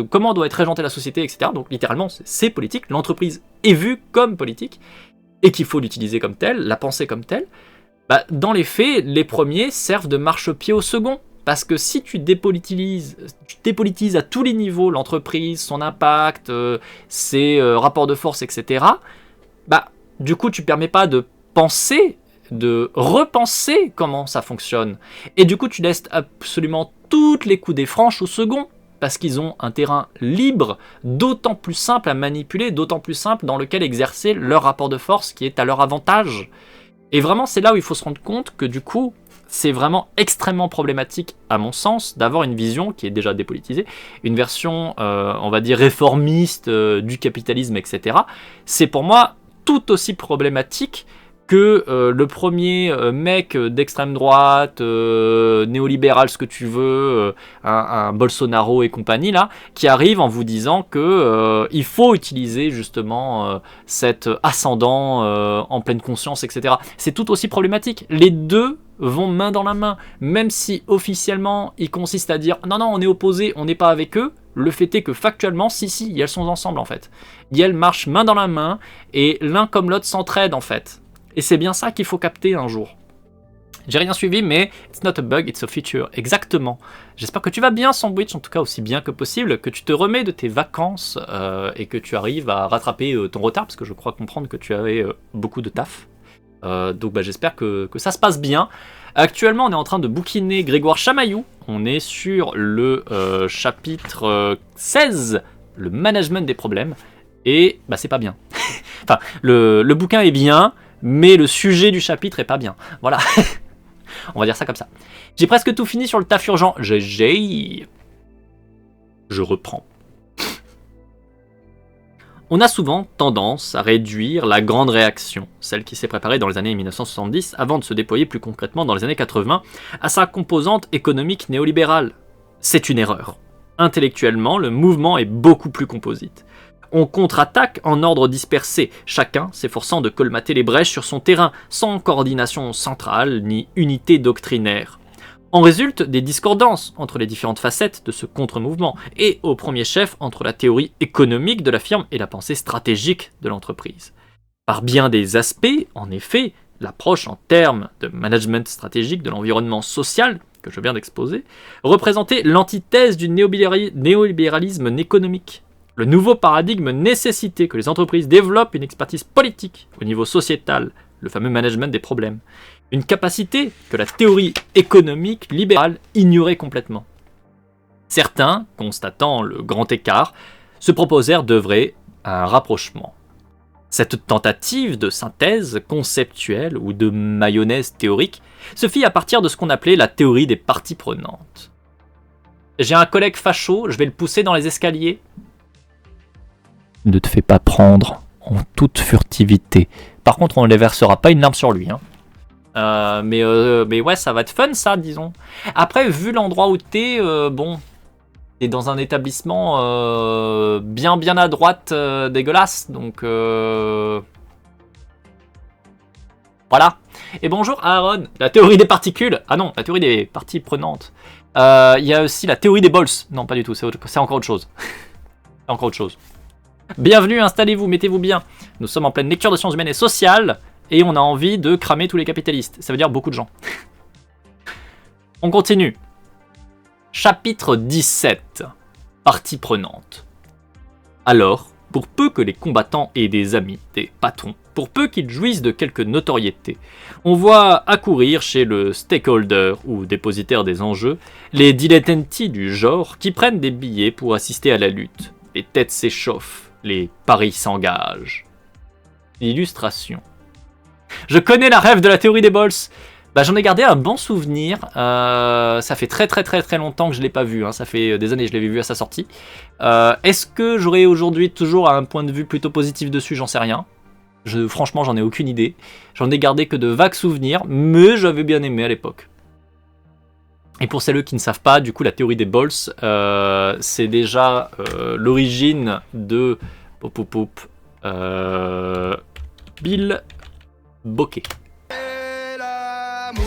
comment doit être régentée la société, etc. Donc littéralement, c'est politique, l'entreprise est vue comme politique, et qu'il faut l'utiliser comme telle, la penser comme telle. Dans les faits, les premiers servent de marchepied au second. Parce que si tu dépolitises à tous les niveaux l'entreprise, son impact, ses rapports de force, etc., du coup, tu ne permets pas de repenser comment ça fonctionne. Et du coup, tu laisses absolument toutes les coudées franches au second, parce qu'ils ont un terrain libre, d'autant plus simple à manipuler, d'autant plus simple dans lequel exercer leur rapport de force qui est à leur avantage. Et vraiment, c'est là où il faut se rendre compte que du coup, c'est vraiment extrêmement problématique, à mon sens, d'avoir une vision qui est déjà dépolitisée, une version, on va dire, réformiste du capitalisme, etc. C'est pour moi tout aussi problématique que le premier mec d'extrême droite, néolibéral, ce que tu veux, un Bolsonaro et compagnie, là, qui arrive en vous disant que il faut utiliser justement cet ascendant en pleine conscience, etc. C'est tout aussi problématique. Les deux vont main dans la main, même si officiellement ils consistent à dire non, on est opposés, on n'est pas avec eux. Le fait est que factuellement, si, elles sont ensemble en fait. Elles marchent main dans la main et l'un comme l'autre s'entraident en fait. Et c'est bien ça qu'il faut capter un jour. J'ai rien suivi, mais it's not a bug, it's a feature. Exactement. J'espère que tu vas bien, Sandwich, en tout cas aussi bien que possible, que tu te remets de tes vacances et que tu arrives à rattraper ton retard, parce que je crois comprendre que tu avais beaucoup de taf. Donc j'espère que ça se passe bien. Actuellement, on est en train de bouquiner Grégoire Chamaillou. On est sur le chapitre 16, le management des problèmes. Et c'est pas bien. Enfin, le bouquin est bien, mais le sujet du chapitre est pas bien. Voilà. On va dire ça comme ça. J'ai presque tout fini sur le taf urgent. Je reprends. On a souvent tendance à réduire la grande réaction, celle qui s'est préparée dans les années 1970 avant de se déployer plus concrètement dans les années 80, à sa composante économique néolibérale. C'est une erreur. Intellectuellement, le mouvement est beaucoup plus composite. On contre-attaque en ordre dispersé, chacun s'efforçant de colmater les brèches sur son terrain, sans coordination centrale ni unité doctrinaire. En résultent des discordances entre les différentes facettes de ce contre-mouvement, et au premier chef entre la théorie économique de la firme et la pensée stratégique de l'entreprise. Par bien des aspects, en effet, l'approche en termes de management stratégique de l'environnement social, que je viens d'exposer, représentait l'antithèse du néolibéralisme économique. Le nouveau paradigme nécessitait que les entreprises développent une expertise politique au niveau sociétal, le fameux management des problèmes. Une capacité que la théorie économique libérale ignorait complètement. Certains, constatant le grand écart, se proposèrent d'œuvrer à un rapprochement. Cette tentative de synthèse conceptuelle ou de mayonnaise théorique se fit à partir de ce qu'on appelait la théorie des parties prenantes. J'ai un collègue facho, je vais le pousser dans les escaliers. Ne te fais pas prendre en toute furtivité. Par contre, on ne les versera pas une larme sur lui. Mais ouais, ça va être fun ça, disons. Après, vu l'endroit où t'es, t'es dans un établissement bien à droite, dégueulasse. Donc voilà. Et bonjour Aaron, la théorie des particules. Ah non, la théorie des parties prenantes. Il y a aussi la théorie des bols. Non, pas du tout, c'est encore autre chose. C'est encore autre chose. Bienvenue, installez-vous, mettez-vous bien. Nous sommes en pleine lecture de sciences humaines et sociales et on a envie de cramer tous les capitalistes. Ça veut dire beaucoup de gens. On continue. Chapitre 17. Partie prenante. Alors, pour peu que les combattants aient des amis, des patrons, pour peu qu'ils jouissent de quelque notoriété, on voit accourir chez le stakeholder ou dépositaire des enjeux les dilettanti du genre qui prennent des billets pour assister à la lutte. Les têtes s'échauffent. Les paris s'engagent. Illustration. Je connais la rêve de la théorie des bols. J'en ai gardé un bon souvenir. Ça fait très longtemps que je ne l'ai pas vu. Ça fait des années que je l'avais vu à sa sortie. Est-ce que j'aurais aujourd'hui toujours un point de vue plutôt positif dessus? J'en sais rien. Franchement, j'en ai aucune idée. J'en ai gardé que de vagues souvenirs, mais j'avais bien aimé à l'époque. Et pour celles qui ne savent pas, du coup, la théorie des bols, c'est déjà l'origine de Bill bokeh. Et l'amour,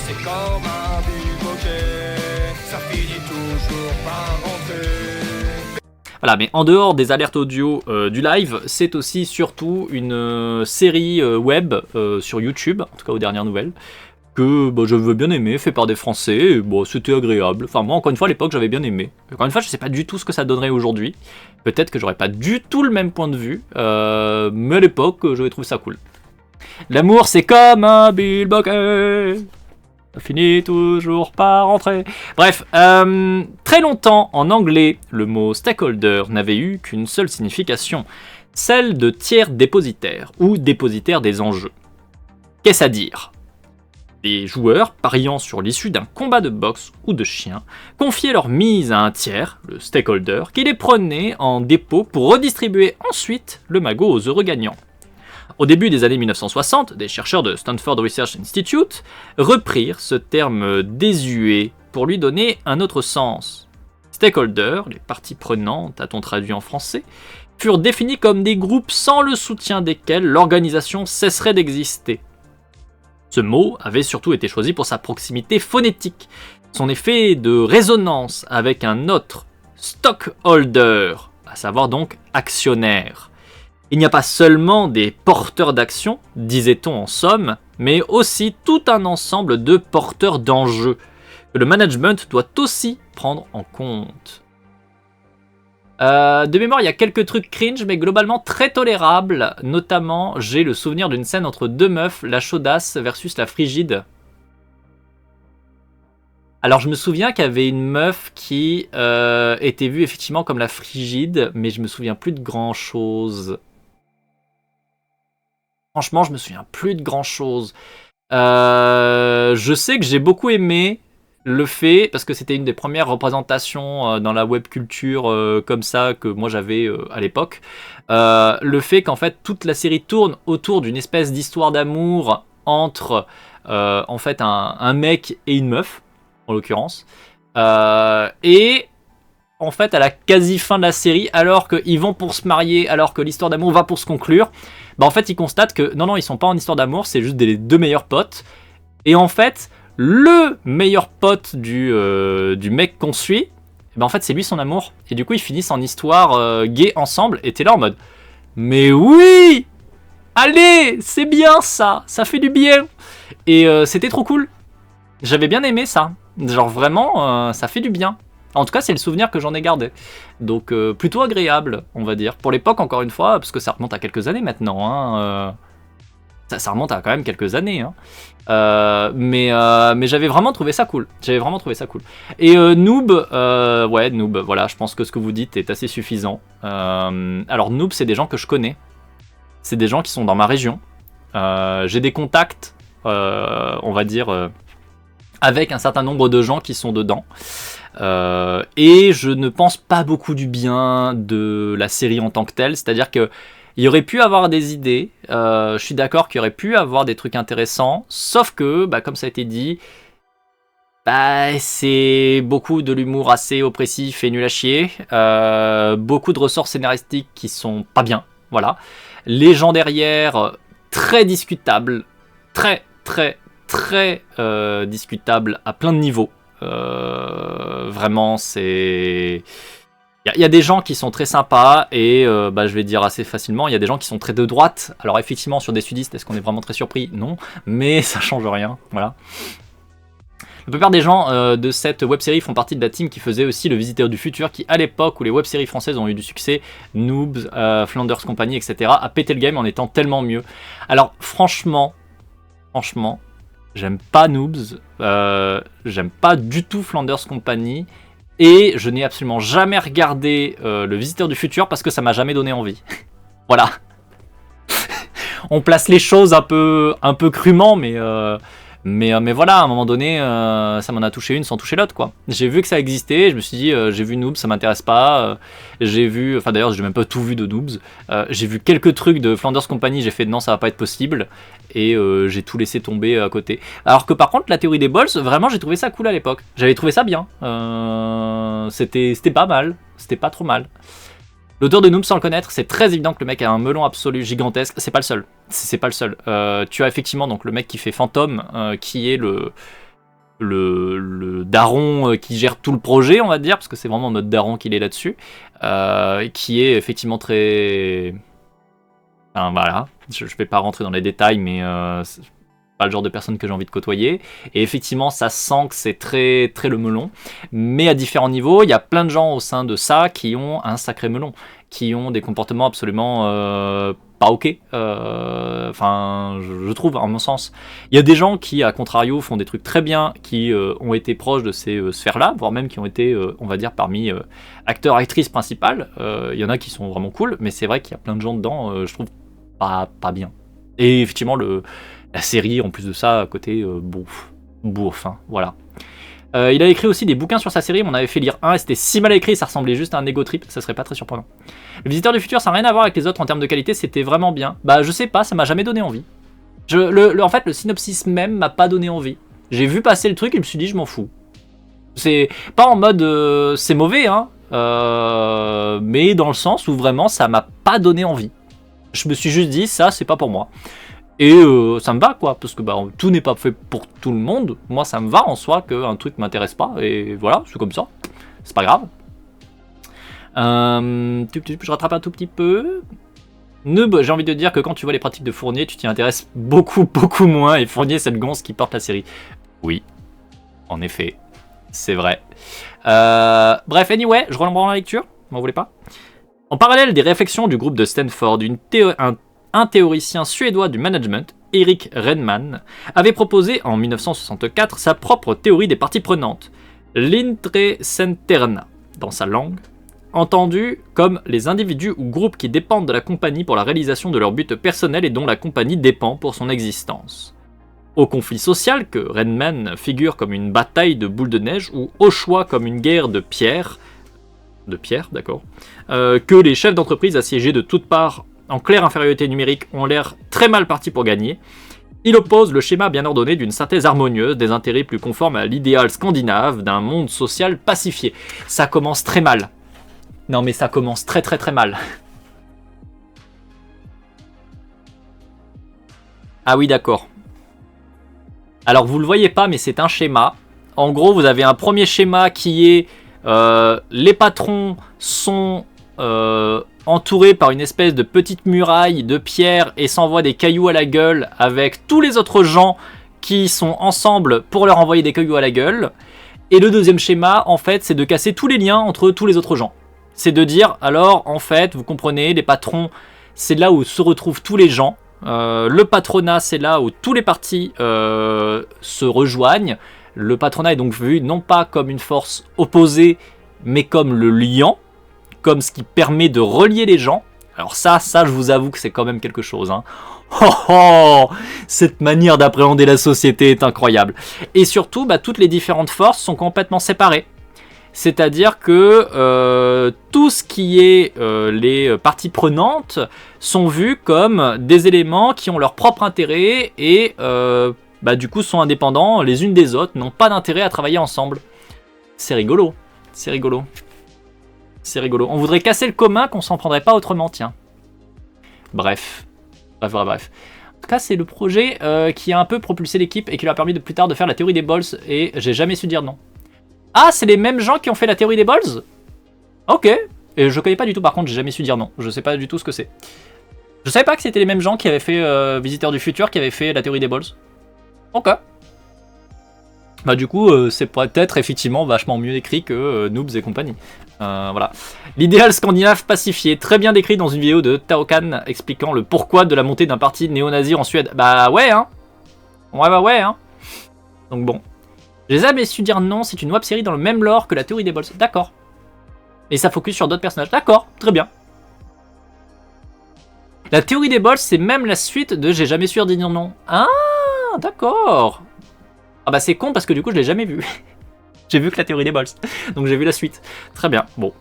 c'est comme un bokeh, ça finit toujours par rentrer. Voilà, mais en dehors des alertes audio du live, c'est aussi surtout une série web sur YouTube, en tout cas aux dernières nouvelles, que je veux bien aimer, fait par des Français, et bon, c'était agréable. Enfin, moi, encore une fois, à l'époque, j'avais bien aimé. Encore une fois, je sais pas du tout ce que ça donnerait aujourd'hui. Peut-être que j'aurais pas du tout le même point de vue, mais à l'époque, j'avais trouvé ça cool. L'amour, c'est comme un bilboquet. Ça finit toujours par rentrer. Bref, très longtemps en anglais, le mot stakeholder n'avait eu qu'une seule signification, celle de tiers dépositaire ou dépositaire des enjeux. Qu'est-ce à dire ? Des joueurs, pariant sur l'issue d'un combat de boxe ou de chien, confiaient leur mise à un tiers, le stakeholder, qui les prenait en dépôt pour redistribuer ensuite le magot aux heureux gagnants. Au début des années 1960, des chercheurs de Stanford Research Institute reprirent ce terme désuet pour lui donner un autre sens. Stakeholders, les parties prenantes, a-t-on traduit en français, furent définis comme des groupes sans le soutien desquels l'organisation cesserait d'exister. Ce mot avait surtout été choisi pour sa proximité phonétique, son effet de résonance avec un autre, stockholder, à savoir donc actionnaire. Il n'y a pas seulement des porteurs d'actions, disait-on en somme, mais aussi tout un ensemble de porteurs d'enjeux que le management doit aussi prendre en compte. De mémoire, il y a quelques trucs cringe, mais globalement très tolérables. Notamment, j'ai le souvenir d'une scène entre deux meufs, la chaudasse versus la frigide. Alors, je me souviens qu'il y avait une meuf qui était vue effectivement comme la frigide, mais je me souviens plus de grand-chose. Franchement, je me souviens plus de grand-chose. Je sais que j'ai beaucoup aimé le fait, parce que c'était une des premières représentations dans la web culture comme ça que moi j'avais à l'époque, le fait qu'en fait toute la série tourne autour d'une espèce d'histoire d'amour entre en fait un mec et une meuf, en l'occurrence, et en fait à la quasi fin de la série, alors qu'ils vont pour se marier, alors que l'histoire d'amour va pour se conclure, bah en fait ils constatent que non ils sont pas en histoire d'amour, c'est juste les deux meilleurs potes, et en fait le meilleur pote du mec qu'on suit, ben en fait c'est lui son amour, et du coup ils finissent en histoire gay ensemble, et t'es là en mode mais oui, allez, c'est bien ça fait du bien, et c'était trop cool, j'avais bien aimé ça, genre vraiment ça fait du bien. En tout cas, c'est le souvenir que j'en ai gardé. Donc, plutôt agréable, on va dire. Pour l'époque, encore une fois, parce que ça remonte à quelques années maintenant. Hein, ça remonte à quand même quelques années. Hein. Mais j'avais vraiment trouvé ça cool. Et Noob, Noob, voilà, je pense que ce que vous dites est assez suffisant. Alors, Noob, c'est des gens que je connais. C'est des gens qui sont dans ma région. J'ai des contacts, on va dire, avec un certain nombre de gens qui sont dedans. Et je ne pense pas beaucoup du bien de la série en tant que telle, c'est-à-dire que il y aurait pu avoir des idées, je suis d'accord qu'il y aurait pu avoir des trucs intéressants, sauf que, comme ça a été dit, c'est beaucoup de l'humour assez oppressif et nul à chier, beaucoup de ressorts scénaristiques qui sont pas bien, voilà, les gens derrière, très discutables, très discutables à plein de niveaux. Vraiment c'est il y a des gens qui sont très sympas et je vais dire assez facilement, il y a des gens qui sont très de droite. Alors effectivement sur des sudistes, est-ce qu'on est vraiment très surpris? Non, mais ça change rien, voilà. La plupart des gens de cette web-série font partie de la team qui faisait aussi Le Visiteur du Futur, qui à l'époque où les web-séries françaises ont eu du succès, Noobs, Flanders Company, etc., a pété le game en étant tellement mieux. Alors franchement, j'aime pas Noobs, j'aime pas du tout Flanders Company, et je n'ai absolument jamais regardé Le Visiteur du Futur parce que ça m'a jamais donné envie. Voilà. On place les choses un peu crûment, mais voilà, à un moment donné, ça m'en a touché une sans toucher l'autre, quoi. J'ai vu que ça existait, je me suis dit, j'ai vu Noobs, ça m'intéresse pas. D'ailleurs, j'ai même pas tout vu de Noobs. J'ai vu quelques trucs de Flanders Company, j'ai fait non, ça va pas être possible. Et j'ai tout laissé tomber à côté. Alors que par contre, la théorie des balls, vraiment, j'ai trouvé ça cool à l'époque. J'avais trouvé ça bien. C'était pas mal, c'était pas trop mal. L'auteur de Noob, sans le connaître, c'est très évident que le mec a un melon absolu gigantesque. C'est pas le seul. C'est pas le seul. Tu as effectivement donc le mec qui fait Phantom, qui est le daron qui gère tout le projet, on va dire, parce que c'est vraiment notre daron qu'il est là-dessus, qui est effectivement très... Enfin, voilà, je vais pas rentrer dans les détails, mais c'est pas le genre de personne que j'ai envie de côtoyer. Et effectivement, ça sent que c'est très, très le melon. Mais à différents niveaux, il y a plein de gens au sein de ça qui ont un sacré melon, qui ont des comportements absolument pas ok. Enfin, je trouve, à mon sens. Il y a des gens qui, à contrario, font des trucs très bien, qui ont été proches de ces sphères-là, voire même qui ont été, on va dire, parmi acteurs, actrices principales. Il y en a qui sont vraiment cool, mais c'est vrai qu'il y a plein de gens dedans, je trouve, pas bien. Et effectivement, la série, en plus de ça, à côté, bouffe, hein, voilà. Il a écrit aussi des bouquins sur sa série, on avait fait lire un et c'était si mal écrit, ça ressemblait juste à un ego trip, ça serait pas très surprenant. Le Visiteur du Futur, ça n'a rien à voir avec les autres en termes de qualité, c'était vraiment bien. Bah je sais pas, ça m'a jamais donné envie. En fait, le synopsis même m'a pas donné envie. J'ai vu passer le truc et je me suis dit je m'en fous. C'est pas en mode c'est mauvais, hein, mais dans le sens où vraiment ça m'a pas donné envie. Je me suis juste dit ça c'est pas pour moi. Et ça me va quoi, parce que bah, tout n'est pas fait pour tout le monde. Moi ça me va en soi qu'un truc m'intéresse pas, et voilà, c'est comme ça, c'est pas grave. Je rattrape un tout petit peu. Noob, j'ai envie de dire que quand tu vois les pratiques de Fournier, tu t'y intéresses beaucoup moins, et Fournier c'est le gonze qui porte la série. Oui, en effet, c'est vrai. Bref, anyway, je reprends la lecture, m'en voulez pas. En parallèle des réflexions du groupe de Stanford, un théoricien suédois du management, Erik Renman, avait proposé en 1964 sa propre théorie des parties prenantes, l'intrecenterna, dans sa langue, entendu comme les individus ou groupes qui dépendent de la compagnie pour la réalisation de leurs buts personnels et dont la compagnie dépend pour son existence. Au conflit social, que Renman figure comme une bataille de boules de neige ou au choix comme une guerre de pierre, d'accord, que les chefs d'entreprise assiégés de toutes parts en claire infériorité numérique ont l'air très mal partis pour gagner, il oppose le schéma bien ordonné d'une synthèse harmonieuse des intérêts plus conformes à l'idéal scandinave d'un monde social pacifié. Ça commence très mal. Non mais ça commence très mal. Ah oui d'accord. Alors vous le voyez pas mais c'est un schéma. En gros vous avez un premier schéma qui est les patrons sont entourés par une espèce de petite muraille de pierre et s'envoient des cailloux à la gueule avec tous les autres gens qui sont ensemble pour leur envoyer des cailloux à la gueule. Et le deuxième schéma, en fait, c'est de casser tous les liens entre tous les autres gens. C'est de dire, alors, en fait, vous comprenez, les patrons, c'est là où se retrouvent tous les gens. Le patronat, c'est là où tous les partis se rejoignent. Le patronat est donc vu non pas comme une force opposée, mais comme le liant, comme ce qui permet de relier les gens. Alors ça je vous avoue que c'est quand même quelque chose, hein. Cette manière d'appréhender la société est incroyable. Et surtout, toutes les différentes forces sont complètement séparées. C'est-à-dire que tout ce qui est les parties prenantes sont vues comme des éléments qui ont leur propre intérêt et du coup sont indépendants les unes des autres, n'ont pas d'intérêt à travailler ensemble. C'est rigolo, c'est rigolo. C'est rigolo. On voudrait casser le commun qu'on s'en prendrait pas autrement, tiens. Bref. En tout cas, c'est le projet qui a un peu propulsé l'équipe et qui lui a permis de plus tard de faire la théorie des balls et j'ai jamais su dire non. Ah, c'est les mêmes gens qui ont fait la théorie des balls ? Ok. Et je connais pas du tout, par contre, j'ai jamais su dire non. Je sais pas du tout ce que c'est. Je savais pas que c'était les mêmes gens qui avaient fait Visiteur du Futur, qui avaient fait la théorie des balls. Ok. Du coup, c'est peut-être effectivement vachement mieux écrit que Noobs et compagnie. Voilà. L'idéal scandinave pacifié, très bien décrit dans une vidéo de Taokan expliquant le pourquoi de la montée d'un parti néo-nazi en Suède. Bah ouais, hein. Ouais, hein. Donc bon. J'ai jamais su dire non, c'est une web série dans le même lore que la théorie des balls. D'accord. Et ça focus sur d'autres personnages. D'accord, très bien. La théorie des balls, c'est même la suite de J'ai jamais su dire non. Ah, d'accord. Ah bah c'est con parce que du coup je l'ai jamais vu. J'ai vu que la théorie des balls. Donc j'ai vu la suite. Très bien, bon.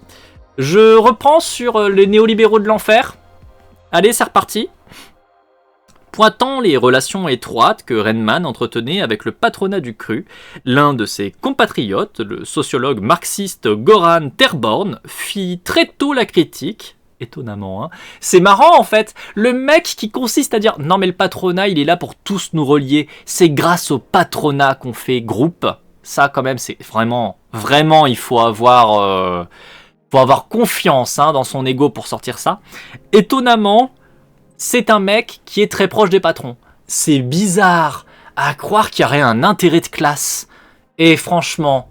Je reprends sur les néolibéraux de l'enfer. Allez, c'est reparti. Pointant les relations étroites que Renman entretenait avec le patronat du cru, l'un de ses compatriotes, le sociologue marxiste Goran Terborn, fit très tôt la critique, Étonnamment, hein. C'est marrant en fait. Le mec qui consiste à dire non mais le patronat il est là pour tous nous relier. C'est grâce au patronat qu'on fait groupe. Ça quand même c'est vraiment il faut avoir confiance hein, dans son ego pour sortir ça. Étonnamment, c'est un mec qui est très proche des patrons. C'est bizarre à croire qu'il y aurait un intérêt de classe. Et franchement,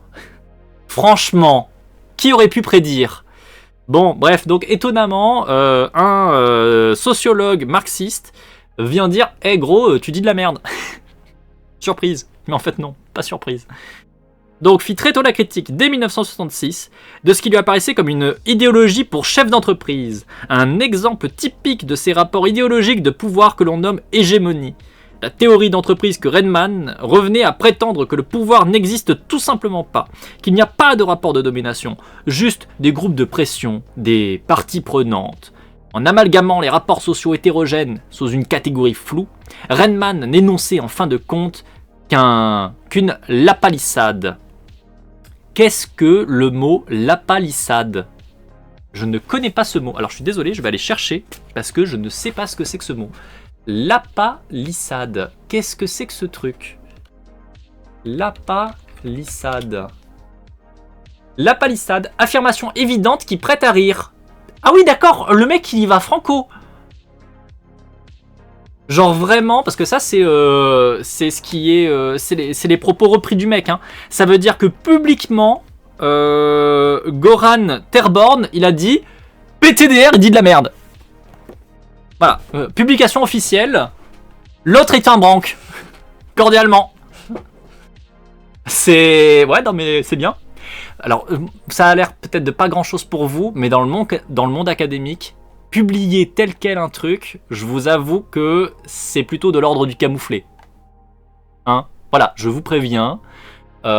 qui aurait pu prédire ? Bon, bref, donc étonnamment, un sociologue marxiste vient dire « Eh gros, tu dis de la merde !» Surprise. Mais en fait non, pas surprise. Donc fit très tôt la critique, dès 1966, de ce qui lui apparaissait comme une idéologie pour chef d'entreprise. Un exemple typique de ces rapports idéologiques de pouvoir que l'on nomme hégémonie. La théorie d'entreprise que Redman revenait à prétendre que le pouvoir n'existe tout simplement pas, qu'il n'y a pas de rapport de domination, juste des groupes de pression, des parties prenantes. En amalgamant les rapports sociaux hétérogènes sous une catégorie floue, Redman n'énonçait en fin de compte qu'une lapalissade. Qu'est-ce que le mot lapalissade ? Je ne connais pas ce mot, alors je suis désolé, je vais aller chercher parce que je ne sais pas ce que c'est que ce mot. Lapalissade. Qu'est-ce que c'est que ce truc ? Lapalissade. Lapalissade, affirmation évidente qui prête à rire. Ah oui, d'accord, le mec il y va franco. Genre vraiment, parce que ça c'est ce qui est, c'est les propos repris du mec. Hein. Ça veut dire que publiquement, Goran Terborn, il a dit PTDR, il dit de la merde. Voilà, publication officielle. L'autre est un branque. Cordialement. Ouais, non mais c'est bien. Alors, ça a l'air peut-être de pas grand-chose pour vous, mais dans le monde académique, publier tel quel un truc, je vous avoue que c'est plutôt de l'ordre du camouflé. Hein ? Voilà, je vous préviens. Ça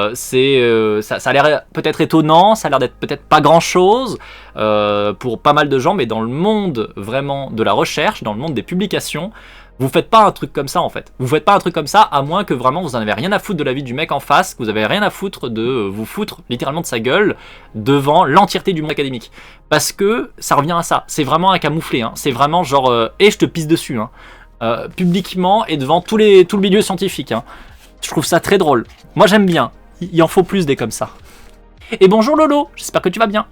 a l'air peut-être étonnant, ça a l'air d'être peut-être pas grand-chose pour pas mal de gens, mais dans le monde vraiment de la recherche, dans le monde des publications, vous faites pas un truc comme ça en fait. Vous faites pas un truc comme ça à moins que vraiment vous en avez rien à foutre de la vie du mec en face, que vous avez rien à foutre de vous foutre littéralement de sa gueule devant l'entièreté du monde académique. Parce que ça revient à ça. C'est vraiment un camouflé. Hein. C'est vraiment genre je te pisse dessus. Hein. Publiquement et devant tout le milieu scientifique. Hein. Je trouve ça très drôle. Moi j'aime bien. Il en faut plus des comme ça. Et bonjour Lolo, j'espère que tu vas bien.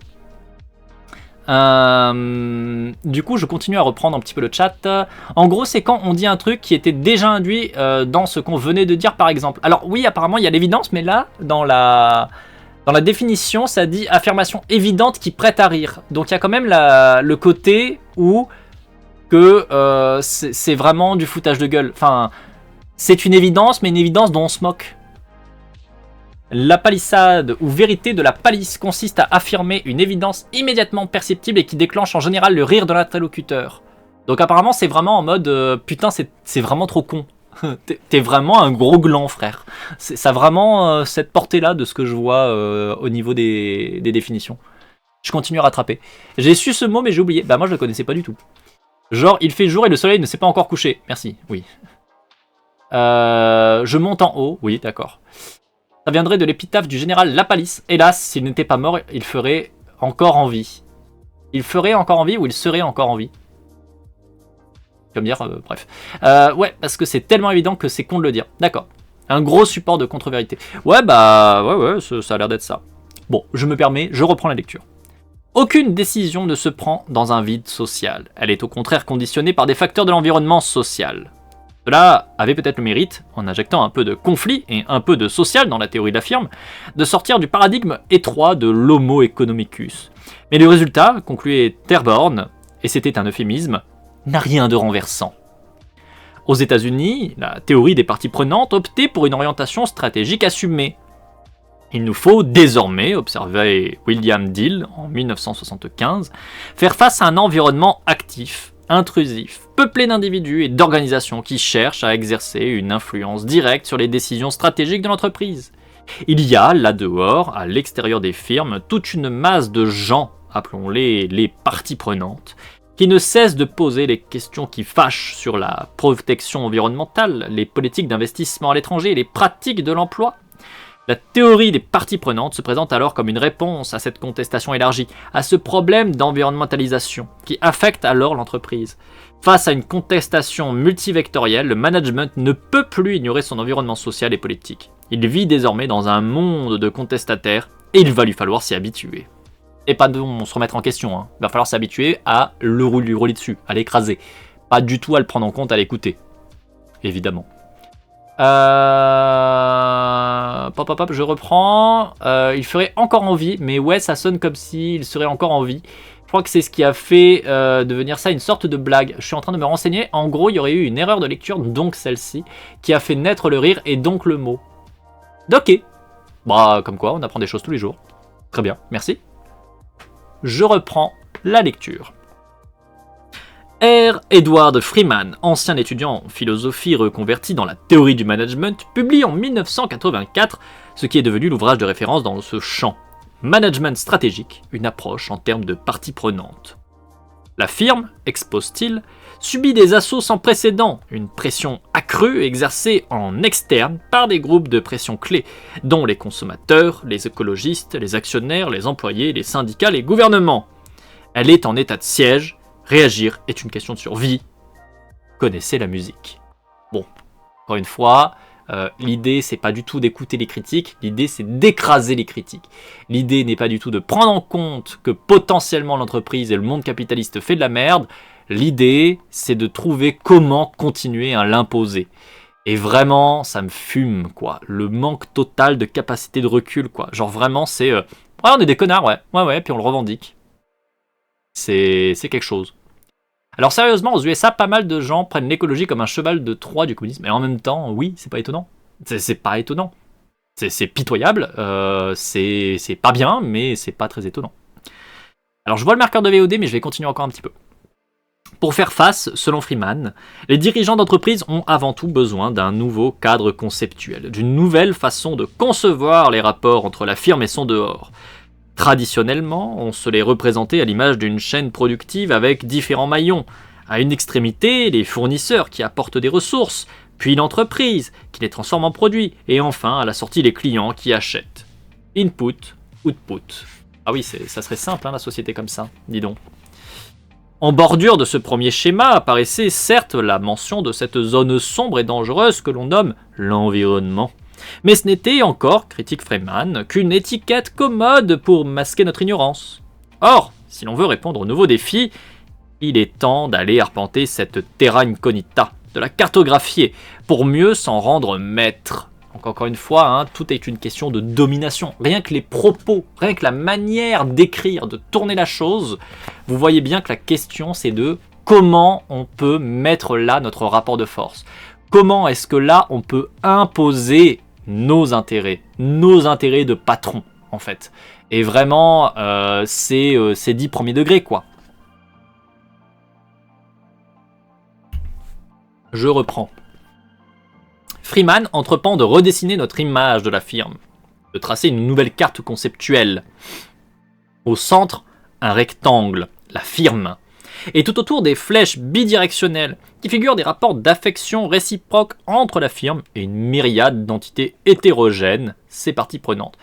Du coup je continue à reprendre un petit peu le chat. En gros c'est quand on dit un truc qui était déjà induit dans ce qu'on venait de dire par exemple. Alors oui apparemment il y a l'évidence, mais là dans la définition ça dit affirmation évidente qui prête à rire. Donc il y a quand même le côté où que c'est vraiment du foutage de gueule. Enfin c'est une évidence, mais une évidence dont on se moque. La palissade ou vérité de la palisse consiste à affirmer une évidence immédiatement perceptible et qui déclenche en général le rire de l'interlocuteur. Donc apparemment c'est vraiment en mode putain c'est vraiment trop con. T'es vraiment un gros gland frère. Ça a vraiment cette portée là de ce que je vois au niveau des définitions. Je continue à rattraper. J'ai su ce mot mais j'ai oublié. Bah moi je le connaissais pas du tout. Genre il fait jour et le soleil ne s'est pas encore couché. Merci, oui. Je monte en haut, oui d'accord. Ça viendrait de l'épitaphe du général Lapalisse. Hélas, s'il n'était pas mort, il ferait encore en vie. Il ferait encore en vie ou il serait encore en vie? Comme dire, bref. Ouais, parce que c'est tellement évident que c'est con de le dire. D'accord. Un gros support de contre-vérité. Ouais, bah, ouais, ça a l'air d'être ça. Bon, je me permets, je reprends la lecture. Aucune décision ne se prend dans un vide social. Elle est au contraire conditionnée par des facteurs de l'environnement social. Cela avait peut-être le mérite, en injectant un peu de conflit et un peu de social dans la théorie de la firme, de sortir du paradigme étroit de l'homo economicus. Mais le résultat, concluait Terborn, et c'était un euphémisme, n'a rien de renversant. Aux États-Unis, la théorie des parties prenantes optait pour une orientation stratégique assumée. Il nous faut désormais, observait William Dill en 1975, faire face à un environnement actif, intrusif, peuplé d'individus et d'organisations qui cherchent à exercer une influence directe sur les décisions stratégiques de l'entreprise. Il y a, là dehors, à l'extérieur des firmes, toute une masse de gens, appelons-les les parties prenantes, qui ne cessent de poser les questions qui fâchent sur la protection environnementale, les politiques d'investissement à l'étranger et les pratiques de l'emploi. La théorie des parties prenantes se présente alors comme une réponse à cette contestation élargie, à ce problème d'environnementalisation qui affecte alors l'entreprise. Face à une contestation multivectorielle, le management ne peut plus ignorer son environnement social et politique. Il vit désormais dans un monde de contestataires et il va lui falloir s'y habituer. Et pas de se remettre en question, hein. Il va falloir s'habituer à lui rouler dessus, à l'écraser. Pas du tout à le prendre en compte, à l'écouter. Évidemment. Je reprends. Il ferait encore envie, mais ouais, ça sonne comme s'il serait encore en vie. Je crois que c'est ce qui a fait devenir ça une sorte de blague. Je suis en train de me renseigner. En gros, il y aurait eu une erreur de lecture, donc celle-ci, qui a fait naître le rire et donc le mot. Ok. Bah, comme quoi, on apprend des choses tous les jours. Très bien, merci. Je reprends la lecture. R. Edward Freeman, ancien étudiant en philosophie reconverti dans la théorie du management, publie en 1984 ce qui est devenu l'ouvrage de référence dans ce champ. Management stratégique, une approche en termes de parties prenantes. La firme, expose-t-il, subit des assauts sans précédent, une pression accrue exercée en externe par des groupes de pression clés, dont les consommateurs, les écologistes, les actionnaires, les employés, les syndicats, les gouvernements. Elle est en état de siège. Réagir est une question de survie. Connaissez la musique. Bon, encore une fois, l'idée c'est pas du tout d'écouter les critiques, l'idée c'est d'écraser les critiques. L'idée n'est pas du tout de prendre en compte que potentiellement l'entreprise et le monde capitaliste fait de la merde. L'idée c'est de trouver comment continuer à l'imposer. Et vraiment, ça me fume, quoi. Le manque total de capacité de recul, quoi. Genre vraiment, c'est... ouais, on est des connards, ouais, puis on le revendique. C'est quelque chose. Alors sérieusement, aux USA, pas mal de gens prennent l'écologie comme un cheval de Troie du communisme. Et en même temps, oui, c'est pas étonnant. C'est pas étonnant. C'est pitoyable, c'est pas bien, mais c'est pas très étonnant. Alors je vois le marqueur de VOD, mais je vais continuer encore un petit peu. Pour faire face, selon Freeman, les dirigeants d'entreprise ont avant tout besoin d'un nouveau cadre conceptuel, d'une nouvelle façon de concevoir les rapports entre la firme et son dehors. Traditionnellement, on se les représentait à l'image d'une chaîne productive avec différents maillons. À une extrémité, les fournisseurs qui apportent des ressources, puis l'entreprise qui les transforme en produits, et enfin, à la sortie, les clients qui achètent. Input, output. Ah oui, ça serait simple, hein, la société comme ça, dis donc. En bordure de ce premier schéma apparaissait certes la mention de cette zone sombre et dangereuse que l'on nomme l'environnement. Mais ce n'était encore, critique Freeman, qu'une étiquette commode pour masquer notre ignorance. Or, si l'on veut répondre aux nouveaux défis, il est temps d'aller arpenter cette terra incognita, de la cartographier, pour mieux s'en rendre maître. Donc encore une fois, hein, tout est une question de domination. Rien que les propos, rien que la manière d'écrire, de tourner la chose, vous voyez bien que la question c'est de comment on peut mettre là notre rapport de force. Comment est-ce que là on peut imposer nos intérêts de patron en fait. Et vraiment, c'est 10 premiers degrés quoi. Je reprends. Freeman entreprend de redessiner notre image de la firme, de tracer une nouvelle carte conceptuelle. Au centre, un rectangle, la firme, et tout autour des flèches bidirectionnelles qui figurent des rapports d'affection réciproque entre la firme et une myriade d'entités hétérogènes, ses parties prenantes.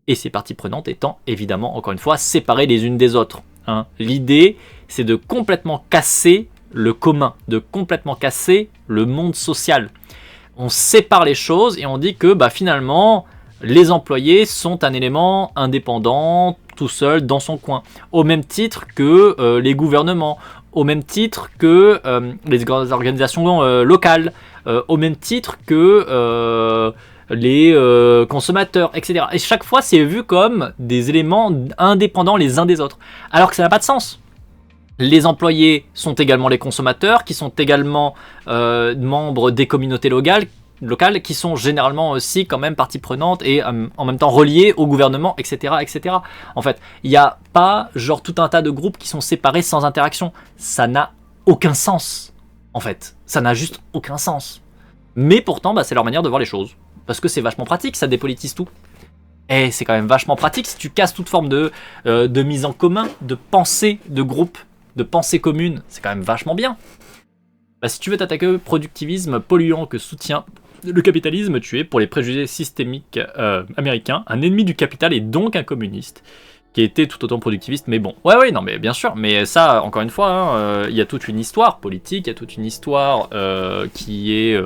Et ces parties prenantes étant évidemment, encore une fois, séparées les unes des autres. Hein. L'idée, c'est de complètement casser le commun, de complètement casser le monde social. On sépare les choses et on dit que finalement, les employés sont un élément indépendant, tout seul, dans son coin. Au même titre que les gouvernements, au même titre que les organisations locales, au même titre que les consommateurs, etc. Et chaque fois, c'est vu comme des éléments indépendants les uns des autres. Alors que ça n'a pas de sens. Les employés sont également les consommateurs, qui sont également membres des communautés locales, qui sont généralement aussi quand même partie prenante et en même temps reliés au gouvernement, etc., etc. En fait, il n'y a pas genre tout un tas de groupes qui sont séparés sans interaction. Ça n'a aucun sens, en fait. Ça n'a juste aucun sens. Mais pourtant, c'est leur manière de voir les choses. Parce que c'est vachement pratique, ça dépolitise tout. Et c'est quand même vachement pratique si tu casses toute forme de mise en commun, de pensée de groupe, de pensée commune. C'est quand même vachement bien. Si tu veux t'attaquer au productivisme polluant que soutient Le capitalisme tué pour les préjugés systémiques américains, un ennemi du capital et donc un communiste, qui était tout autant productiviste, mais bon. Ouais, non, mais bien sûr, mais ça, encore une fois, il y a toute une histoire politique, il y a toute une histoire qui est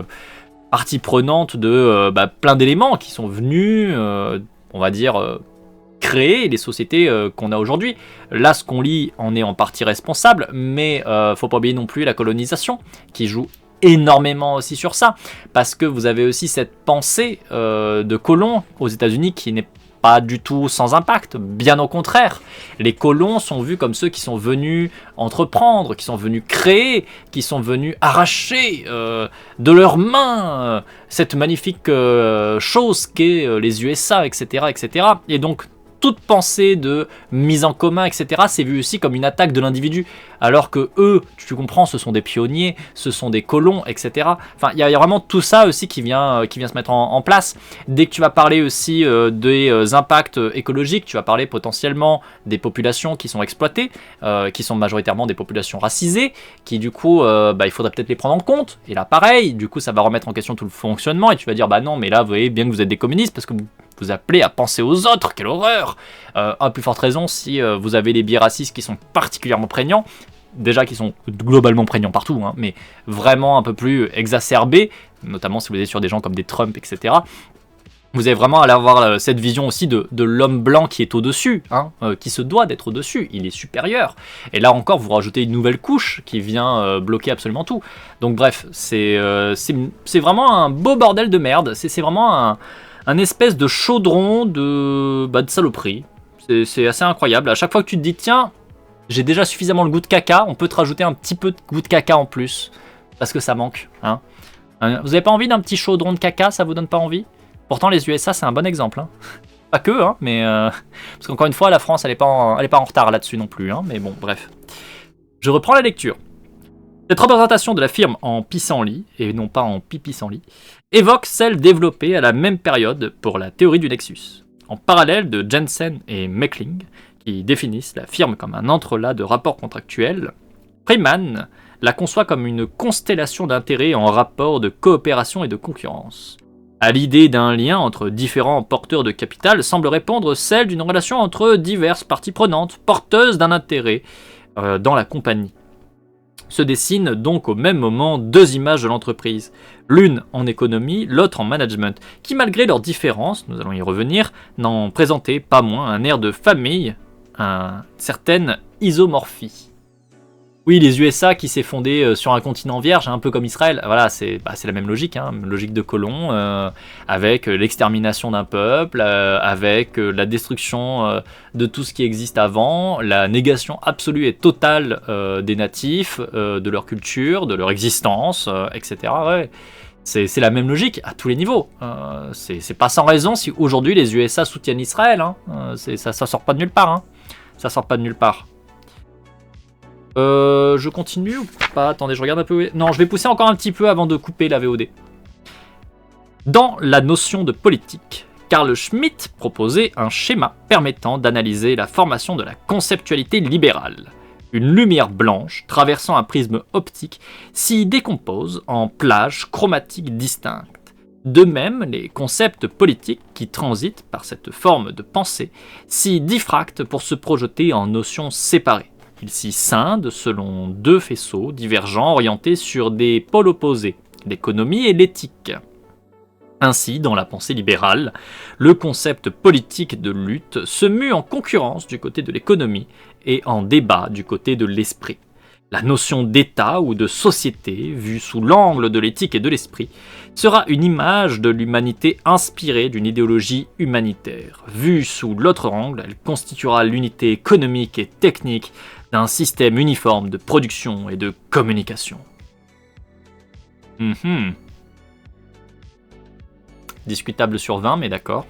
partie prenante de plein d'éléments qui sont venus, on va dire, créer les sociétés qu'on a aujourd'hui. Là, ce qu'on lit en est en partie responsable, mais faut pas oublier non plus la colonisation, qui joue énormément aussi sur ça, parce que vous avez aussi cette pensée de colons aux États-Unis qui n'est pas du tout sans impact, bien au contraire. Les colons sont vus comme ceux qui sont venus entreprendre, qui sont venus créer, qui sont venus arracher de leurs mains cette magnifique chose qu'est les USA, etc., etc. Et donc, toute pensée de mise en commun, etc., c'est vu aussi comme une attaque de l'individu, alors que eux, tu comprends, ce sont des pionniers, ce sont des colons, etc. Enfin, il y a vraiment tout ça aussi qui vient se mettre en place. Dès que tu vas parler aussi des impacts écologiques, tu vas parler potentiellement des populations qui sont exploitées, qui sont majoritairement des populations racisées, qui du coup, il faudra peut-être les prendre en compte. Et là, pareil, du coup, ça va remettre en question tout le fonctionnement, et tu vas dire, bah non, mais là, vous voyez bien que vous êtes des communistes, parce que vous appelez à penser aux autres, quelle horreur! À plus forte raison si vous avez des biais racistes qui sont particulièrement prégnants, déjà qui sont globalement prégnants partout, hein, mais vraiment un peu plus exacerbés, notamment si vous êtes sur des gens comme des Trump, etc. Vous allez vraiment aller avoir cette vision aussi de l'homme blanc qui est au-dessus, hein, qui se doit d'être au-dessus, il est supérieur. Et là encore, vous rajoutez une nouvelle couche qui vient bloquer absolument tout. Donc bref, c'est vraiment un beau bordel de merde, c'est vraiment un espèce de chaudron de saloperie. C'est assez incroyable. À chaque fois que tu te dis, tiens, j'ai déjà suffisamment le goût de caca, on peut te rajouter un petit peu de goût de caca en plus. Parce que ça manque. Hein. Vous avez pas envie d'un petit chaudron de caca, ça vous donne pas envie? Pourtant, les USA, c'est un bon exemple. Hein. Pas que, hein, mais... parce qu'encore une fois, la France, elle est pas en retard là-dessus non plus. Hein, mais bon, bref. Je reprends la lecture. Cette représentation de la firme en pissenlit, et non pas en pipi-sans-lit, évoque celle développée à la même période pour la théorie du Nexus, en parallèle de Jensen et Meckling, qui définissent la firme comme un entrelac de rapports contractuels. Freeman la conçoit comme une constellation d'intérêts en rapport de coopération et de concurrence. À l'idée d'un lien entre différents porteurs de capital semble répondre celle d'une relation entre diverses parties prenantes, porteuses d'un intérêt dans la compagnie. Se dessinent donc au même moment deux images de l'entreprise, l'une en économie, l'autre en management, qui malgré leurs différences, nous allons y revenir, n'en présentaient pas moins un air de famille, une certaine isomorphie. Oui, les USA qui s'est fondé sur un continent vierge, un peu comme Israël, voilà, c'est la même logique, hein, logique de colon, avec l'extermination d'un peuple, avec la destruction de tout ce qui existe avant, la négation absolue et totale des natifs, de leur culture, de leur existence, etc. Ouais. C'est la même logique à tous les niveaux. C'est pas sans raison si aujourd'hui les USA soutiennent Israël. Hein. Ça sort pas de nulle part. Hein. Ça sort pas de nulle part. Je continue ou pas? Attendez, je regarde un peu. Non, je vais pousser encore un petit peu avant de couper la VOD. Dans la notion de politique, Carl Schmitt proposait un schéma permettant d'analyser la formation de la conceptualité libérale. Une lumière blanche traversant un prisme optique s'y décompose en plages chromatiques distinctes. De même, les concepts politiques qui transitent par cette forme de pensée s'y diffractent pour se projeter en notions séparées. Ils s'y scindent selon deux faisceaux divergents orientés sur des pôles opposés, l'économie et l'éthique. Ainsi, dans la pensée libérale, le concept politique de lutte se mue en concurrence du côté de l'économie et en débat du côté de l'esprit. La notion d'État ou de société, vue sous l'angle de l'éthique et de l'esprit, sera une image de l'humanité inspirée d'une idéologie humanitaire. Vue sous l'autre angle, elle constituera l'unité économique et technique d'un système uniforme de production et de communication. Discutable sur 20, mais d'accord.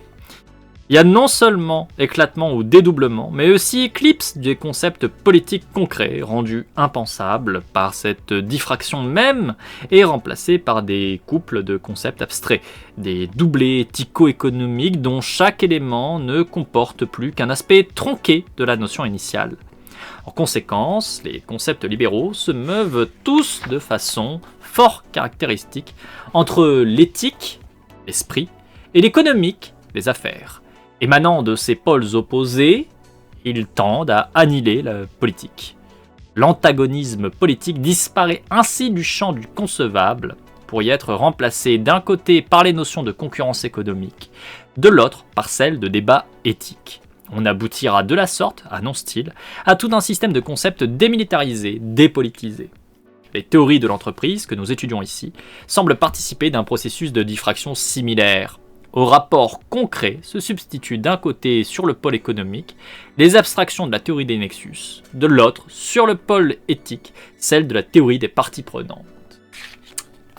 Il y a non seulement éclatement ou dédoublement, mais aussi éclipse des concepts politiques concrets, rendus impensables par cette diffraction même, et remplacés par des couples de concepts abstraits, des doublés éthico-économiques dont chaque élément ne comporte plus qu'un aspect tronqué de la notion initiale. En conséquence, les concepts libéraux se meuvent tous de façon fort caractéristique entre l'éthique, l'esprit, et l'économique, les affaires. Émanant de ces pôles opposés, ils tendent à annihiler la politique. L'antagonisme politique disparaît ainsi du champ du concevable pour y être remplacé d'un côté par les notions de concurrence économique, de l'autre par celles de débat éthique. On aboutira de la sorte, annonce-t-il, à tout un système de concepts démilitarisés, dépolitisés. Les théories de l'entreprise que nous étudions ici semblent participer d'un processus de diffraction similaire. Au rapport concret se substituent d'un côté sur le pôle économique les abstractions de la théorie des nexus, de l'autre sur le pôle éthique, celle de la théorie des parties prenantes.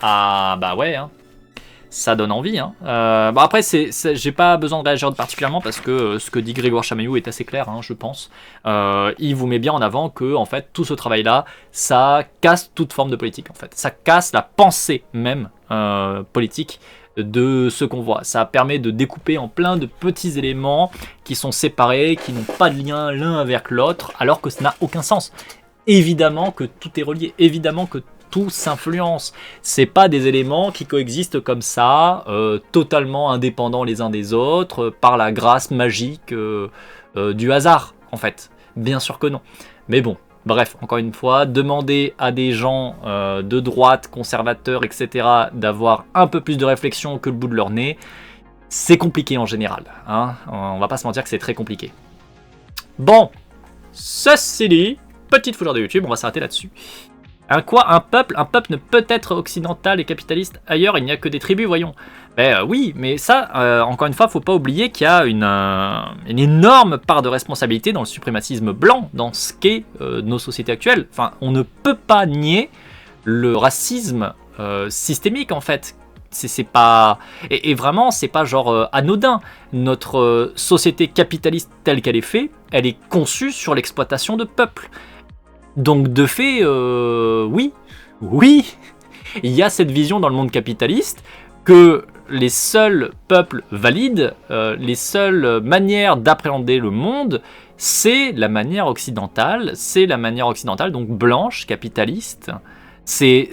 Ah bah ouais, hein. Ça donne envie. Hein. Après, j'ai pas besoin de réagir particulièrement parce que ce que dit Grégoire Chamaillou est assez clair, hein, je pense. Il vous met bien en avant que en fait, tout ce travail-là, ça casse toute forme de politique. En fait. Ça casse la pensée même politique de ce qu'on voit. Ça permet de découper en plein de petits éléments qui sont séparés, qui n'ont pas de lien l'un avec l'autre, alors que ça n'a aucun sens. Évidemment que tout est relié, évidemment que tout s'influence. C'est pas des éléments qui coexistent comme ça, totalement indépendants les uns des autres, par la grâce magique du hasard, en fait. Bien sûr que non. Mais bon, bref, encore une fois, demander à des gens de droite, conservateurs, etc., d'avoir un peu plus de réflexion que le bout de leur nez, c'est compliqué en général. Hein, on va pas se mentir que c'est très compliqué. Bon, ceci dit, petite fouleur de YouTube, on va s'arrêter là-dessus. Un peuple ne peut être occidental et capitaliste ailleurs, il n'y a que des tribus, voyons. Oui, mais ça, encore une fois, faut pas oublier qu'il y a une énorme part de responsabilité dans le suprémacisme blanc, dans ce qu'est nos sociétés actuelles. Enfin, on ne peut pas nier le racisme systémique, en fait. C'est pas... Et vraiment, c'est pas genre anodin. Notre société capitaliste telle qu'elle est faite, elle est conçue sur l'exploitation de peuples. Donc de fait, oui, il y a cette vision dans le monde capitaliste que les seuls peuples valides, les seules manières d'appréhender le monde, c'est la manière occidentale, donc blanche, capitaliste. C'est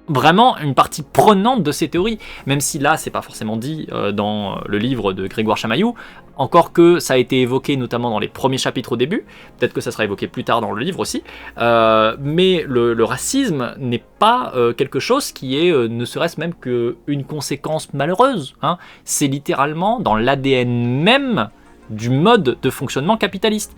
vraiment une partie prenante de ces théories, même si là, c'est pas forcément dit dans le livre de Grégoire Chamaillou, encore que ça a été évoqué notamment dans les premiers chapitres au début, peut-être que ça sera évoqué plus tard dans le livre aussi, mais le racisme n'est pas quelque chose qui est ne serait-ce même qu'une conséquence malheureuse. Hein. C'est littéralement dans l'ADN même du mode de fonctionnement capitaliste.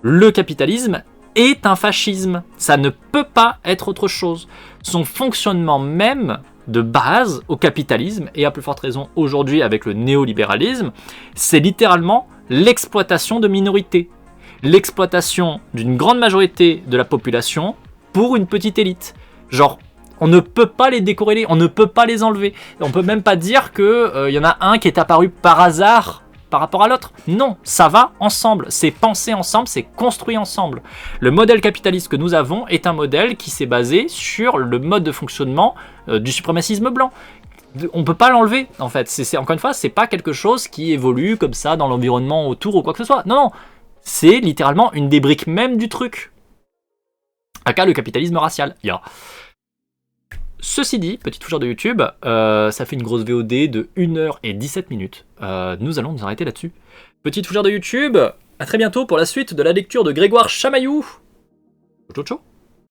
Le capitalisme est un fascisme, ça ne peut pas être autre chose. Son fonctionnement même de base au capitalisme, et à plus forte raison aujourd'hui avec le néolibéralisme, c'est littéralement l'exploitation de minorités, l'exploitation d'une grande majorité de la population pour une petite élite. Genre, on ne peut pas les décorréler, on ne peut pas les enlever. On peut même pas dire qu'il y en a un qui est apparu par hasard par rapport à l'autre. Non, ça va ensemble, c'est pensé ensemble, c'est construit ensemble. Le modèle capitaliste que nous avons est un modèle qui s'est basé sur le mode de fonctionnement du suprémacisme blanc. On peut pas l'enlever, en fait. Encore une fois, c'est pas quelque chose qui évolue comme ça dans l'environnement autour ou quoi que ce soit. Non, c'est littéralement une des briques même du truc. Aka le capitalisme racial. Ceci dit, petite fougère de YouTube, ça fait une grosse VOD de 1h17. Nous allons nous arrêter là-dessus. Petite fougère de YouTube, à très bientôt pour la suite de la lecture de Grégoire Chamaillou. Ciao, ciao.